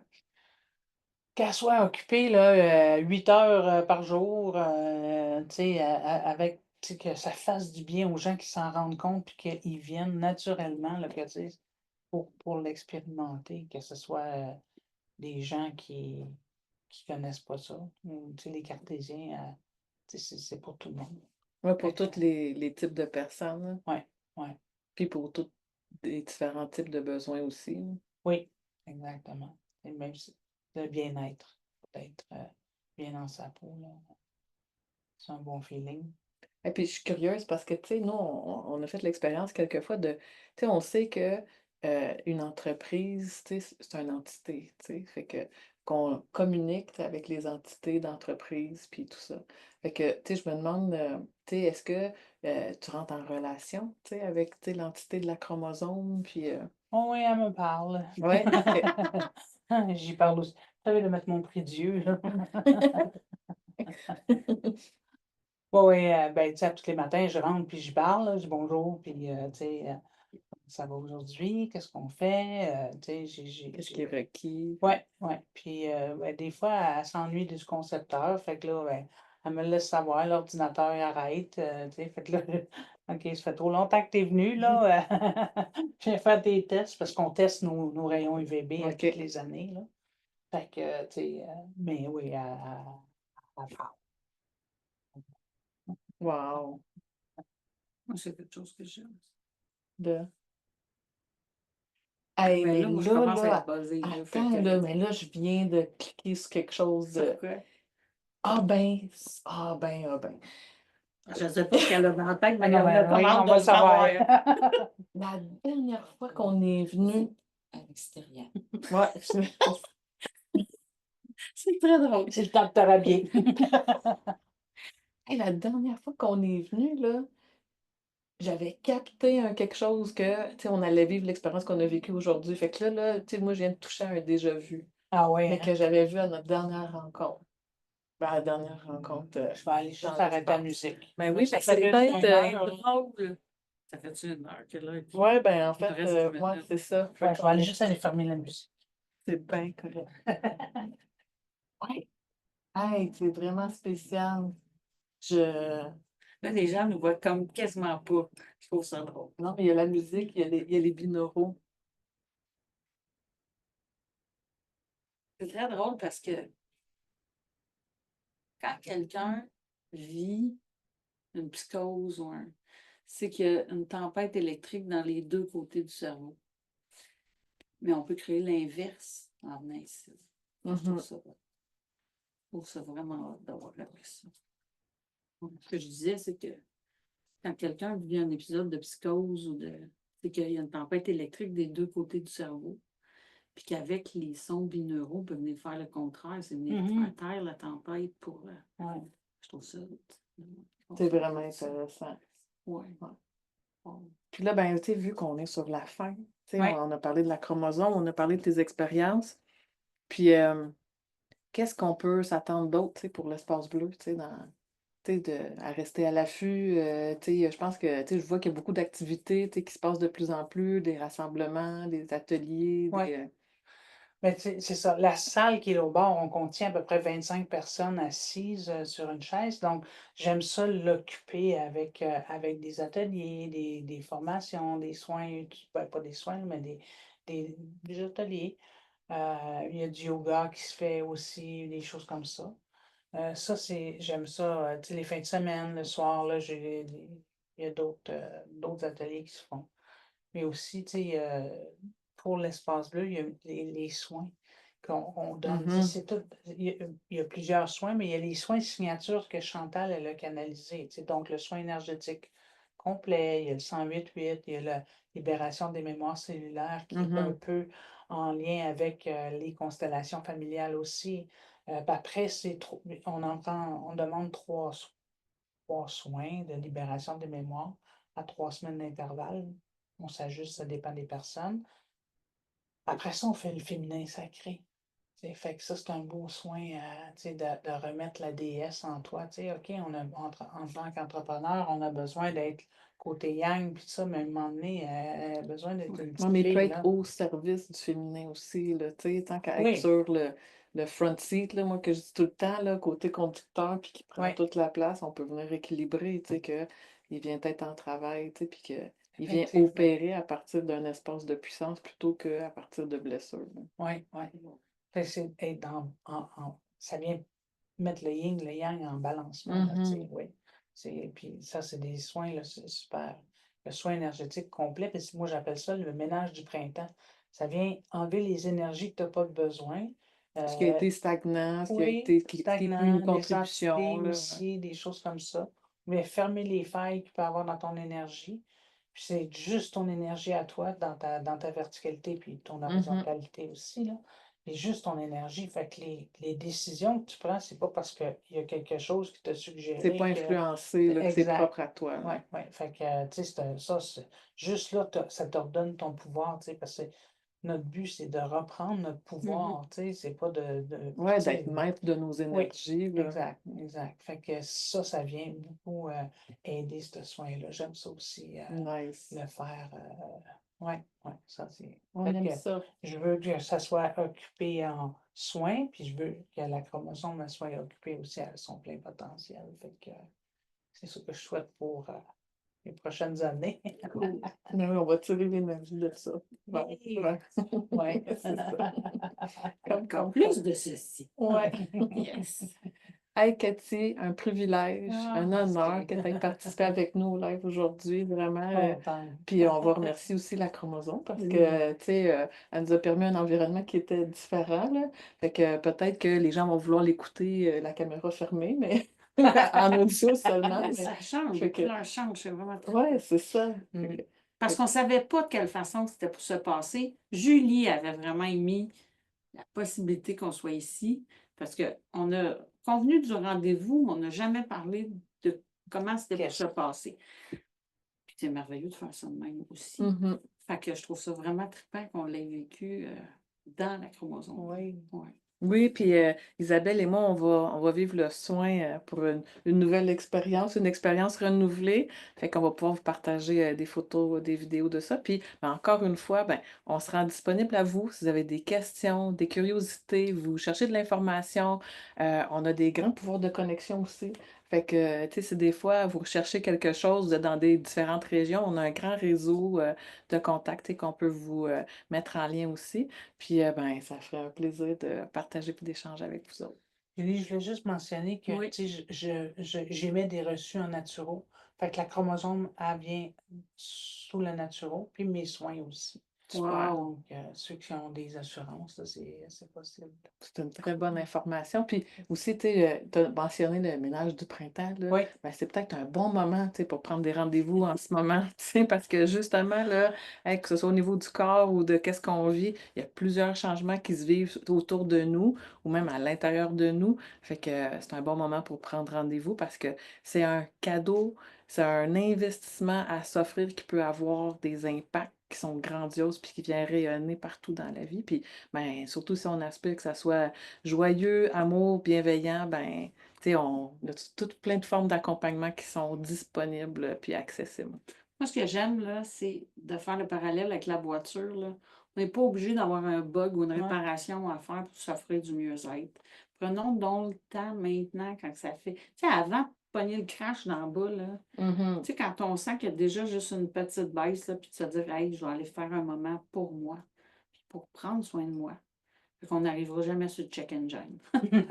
Qu'elle soit occupée là, 8 heures par jour, tu sais, avec tu sais, que ça fasse du bien aux gens qui s'en rendent compte puis qu'ils viennent naturellement là, que, tu sais, pour l'expérimenter, que ce soit des gens qui connaissent pas ça, ou tu sais, les cartésiens, tu sais, c'est pour tout le monde. Ouais, pour Fait que, tous les types de personnes, là, ouais, ouais, puis pour tous les différents types de besoins aussi, là. oui, exactement. Et même le bien-être, d'être bien dans sa peau, là, c'est un bon feeling. Et puis, je suis curieuse parce que, tu sais, nous, on a fait l'expérience quelquefois de, tu sais, on sait que une entreprise, tu sais, c'est une entité, tu sais, fait que qu'on communique tu sais, avec les entités d'entreprise, puis tout ça. Fait que, tu sais, je me demande, tu sais, est-ce que tu rentres en relation, tu sais, avec, tu sais, l'entité de la chromosome, puis... Oh oui, elle me parle. Ouais, J'y parle aussi. Je savais de mettre mon prix Dieu, là. Oui, oui, ben, tu sais, tous les matins, je rentre, puis j'y parle, là, je dis bonjour, puis, tu sais, ça va aujourd'hui, qu'est-ce qu'on fait, tu sais, qu'est-ce qui est requis? Ouais, ouais. Puis ben, des fois, elle s'ennuie du concepteur. Fait que là, ben, elle me laisse savoir, l'ordinateur il arrête. Tu sais, fait que là, OK, ça fait trop longtemps que tu es venu, là. Je viens faire tes tests parce qu'on teste nos rayons UVB à toutes OK. les années, là. Fait que, tu sais, mais oui, elle parle. Wow. Moi, c'est quelque chose que j'aime. De... Ah, Hey, mais mais là, moi, je là, commence à là, être buzzée, là, fait attends, que... là, mais là, je viens de cliquer sur quelque chose C'est de... quoi? Ah ben, ah ben, ah ben. Je sais pas ce qu'elle a dans la tête, Ah mais non, on mais a oui, commande on de va le le savoir. savoir. La dernière fois qu'on est venu... À l'extérieur. Ouais, C'est très drôle. C'est le temps de te rhabiller. hey, la dernière fois qu'on est venu, là, j'avais capté quelque chose que, tu sais, on allait vivre l'expérience qu'on a vécue aujourd'hui. Fait que là, tu sais, moi, je viens de toucher à un déjà-vu, Ah oui, mais hein? que j'avais vu à notre dernière rencontre. Ben, à la dernière rencontre Je vais aller juste dans arrêter la l'espace. musique. Ben oui, Ça mais c'est fait peut-être une heure. drôle. Ça fait-tu une heure qu'elle a dit? Ouais, ben en Il fait, nous reste 10 ouais, minutes. c'est ça. Fait Ouais, je vais aller qu'on- juste aller fermer la musique. C'est bien correct. Ouais. Hey, c'est vraiment spécial. Je... Là, les gens nous voient comme quasiment pas. Je trouve ça drôle. Non, mais il y a la musique, il y a les binauraux. C'est très drôle parce que quand quelqu'un vit une psychose ou un... c'est qu'il y a une tempête électrique dans les deux côtés du cerveau. Mais on peut créer l'inverse en venant ici. Je trouve Mhm. ça drôle. trouve ça vraiment hâte d'avoir appris ça. Ce que je disais, c'est que quand quelqu'un vit un épisode de psychose c'est qu'il y a une tempête électrique des deux côtés du cerveau, puis qu'avec les sons binauraux, on peut venir faire le contraire, c'est venir faire taire la tempête pour. Je trouve ça. C'est vraiment intéressant. Ouais. Puis là, ben, tu sais, vu qu'on est sur la fin, tu sais, Ouais. on a parlé de la chromosome, on a parlé de tes expériences. Puis, qu'est-ce qu'on peut s'attendre d'autre, tu sais, pour l'espace bleu, tu sais, à rester à l'affût. Tu sais, je pense que, tu sais, je vois qu'il y a beaucoup d'activités, tu sais, qui se passent de plus en plus, des rassemblements, des ateliers, Ouais. Mais c'est ça. La salle qui est au bord, on contient à peu près 25 personnes assises sur une chaise. Donc, j'aime ça l'occuper avec des ateliers, des formations, des soins, pas des soins, mais des ateliers. Il y a du yoga qui se fait aussi, des choses comme ça. Ça, j'aime ça. Tu sais, les fins de semaine, le soir, là, il y a d'autres ateliers qui se font. Mais aussi, tu sais, pour l'espace bleu, il y a les soins qu'on donne. Tu sais, c'est tout, il y a plusieurs soins, mais il y a les soins signature que Chantal, elle a canalisés. Tu sais, donc, le soin énergétique complet, il y a le 108-8, il y a la libération des mémoires cellulaires qui est un peu en lien avec les constellations familiales aussi. Puis après, on demande trois soins de libération des mémoires à 3 semaines d'intervalle. On s'ajuste, ça dépend des personnes. Après ça, on fait le féminin sacré. Fait que ça, c'est un beau soin de remettre la déesse en toi. OK, en tant qu'entrepreneur, on a besoin d'être côté yang, puis ça, mais à un moment donné, elle a besoin d'être une Non, petite mais il peut fille, être là. au service du féminin aussi, là, tu sais, tant qu'à être Oui, sur le front seat, là, moi que je dis tout le temps, là, côté conducteur, puis qui prend oui, toute la place, on peut venir équilibrer, tu sais, qu'il vient être en travail, tu sais, puis qu'il vient effectivement. opérer à partir d'un espace de puissance plutôt qu'à partir de blessures. Oui, oui. Fait que c'est être ça vient mettre le yin, le yang en balancement, là, tu sais, oui. Puis ça, c'est des soins, là, c'est super. Le soin énergétique complet, puis moi, j'appelle ça le ménage du printemps. Ça vient enlever les énergies que tu n'as pas de besoin. Ce qui a été stagnant, ce qui a Oui, été, qui est plus une stagnant, des contribution, entités là. aussi, des choses comme ça. Mais fermer les failles qu'il peut y avoir dans ton énergie. Puis c'est juste ton énergie à toi, dans ta verticalité, puis ton horizontalité aussi, là. Et juste ton énergie. Fait que les décisions que tu prends, c'est pas parce qu'il y a quelque chose qui t'a C'est suggéré pas que. influencé, là, que c'est Exact. propre à toi, Oui, là. oui. Fait que, tu sais, juste là, ça te redonne ton pouvoir, tu sais, parce que notre but, c'est de reprendre notre pouvoir, tu sais, c'est pas puis Ouais, tu sais, d'être maître de nos oui, énergies, là. exact, exact. Fait que ça vient beaucoup aider ce soin-là. J'aime ça aussi, Nice. le faire. Ouais, ouais, ça c'est. On Fait aime que ça. je veux que ça soit occupé en soins, puis je veux que la chromosome elle soit occupée aussi à son plein potentiel. Fait que c'est ce que je souhaite pour les prochaines années. Cool. Mais oui, on va tirer l'énergie de ça. Bon, Yay! ouais. Ouais. C'est ça. Encore plus de ceci. Ouais. Yes. Hey, Cathy, un privilège, un honneur merci. que tu aies participé avec nous au live aujourd'hui, vraiment. Contente. Puis on va remercier aussi la chromosome parce Oui. que, tu sais, elle nous a permis un environnement qui était différent, là. Fait que peut-être que les gens vont vouloir l'écouter, la caméra fermée, mais en audio seulement. Mais... Ça change, Fait les que, couleurs changent, c'est vraiment très ouais, c'est ça. Mm. Parce qu'on ne savait pas de quelle façon c'était pour se passer. Julie avait vraiment émis la possibilité qu'on soit ici parce qu'on a convenu du rendez-vous, mais on n'a jamais parlé de comment c'était pour se passer. Puis c'est merveilleux de faire ça de même aussi. Mhm. Fait que je trouve ça vraiment trippant qu'on l'ait vécu dans la chromosome. Oui. Ouais. Oui, puis Isabelle et moi, on va vivre le soin pour une nouvelle expérience, une expérience renouvelée. Fait qu'on va pouvoir vous partager des photos, des vidéos de ça. Puis encore une fois, ben, on se rend disponible à vous si vous avez des questions, des curiosités, vous cherchez de l'information. On a des grands pouvoirs de connexion aussi. Fait que, tu sais, si des fois vous recherchez quelque chose, vous êtes dans des différentes régions, on a un grand réseau de contacts et qu'on peut vous mettre en lien aussi. Puis, ben, ça ferait un plaisir de partager et d'échanger avec vous autres. Julie, je voulais juste mentionner que Oui. tu sais, j'émets des reçus en naturo. Fait que la chromosome, elle vient sous le naturo, puis mes soins aussi. Super. Wow! Donc, ceux qui ont des assurances, là, c'est possible. C'est une très bonne information. Puis aussi, tu as mentionné le ménage du printemps, là. Oui, Ben, c'est peut-être un bon moment, tu sais, pour prendre des rendez-vous en ce moment, tu sais, parce que justement, là, que ce soit au niveau du corps ou de qu'est-ce qu'on vit, il y a plusieurs changements qui se vivent autour de nous ou même à l'intérieur de nous. Fait que c'est un bon moment pour prendre rendez-vous parce que c'est un cadeau, c'est un investissement à s'offrir qui peut avoir des impacts qui sont grandioses puis qui viennent rayonner partout dans la vie. Puis ben, surtout si on aspire que ça soit joyeux, amour, bienveillant, ben, tu sais, on a toutes plein de formes d'accompagnement qui sont disponibles puis accessibles. Moi, ce que j'aime, là, c'est de faire le parallèle avec la voiture, là. On n'est pas obligé d'avoir un bug ou une ouais. réparation à faire pour s'offrir du mieux-être. Prenons donc le temps maintenant quand ça fait. Tu sais, avant de pogner le crash dans le bas, là, Mhm. tu sais, quand on sent qu'il y a déjà juste une petite baisse, là, puis de se dire, hey, je vais aller faire un moment pour moi, puis pour prendre soin de moi. Fait qu'on n'arrivera jamais sur le check engine.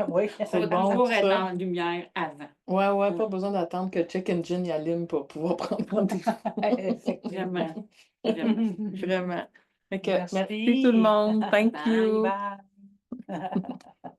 Oui. C'est On va bon, toujours être ça. en lumière avant. Ouais, pas besoin d'attendre que Check Engine y allume pour pouvoir prendre rendez-vous. Vraiment. Vraiment. Vraiment. Fait que merci tout le Merci. monde. Thank Bye. you. Bye.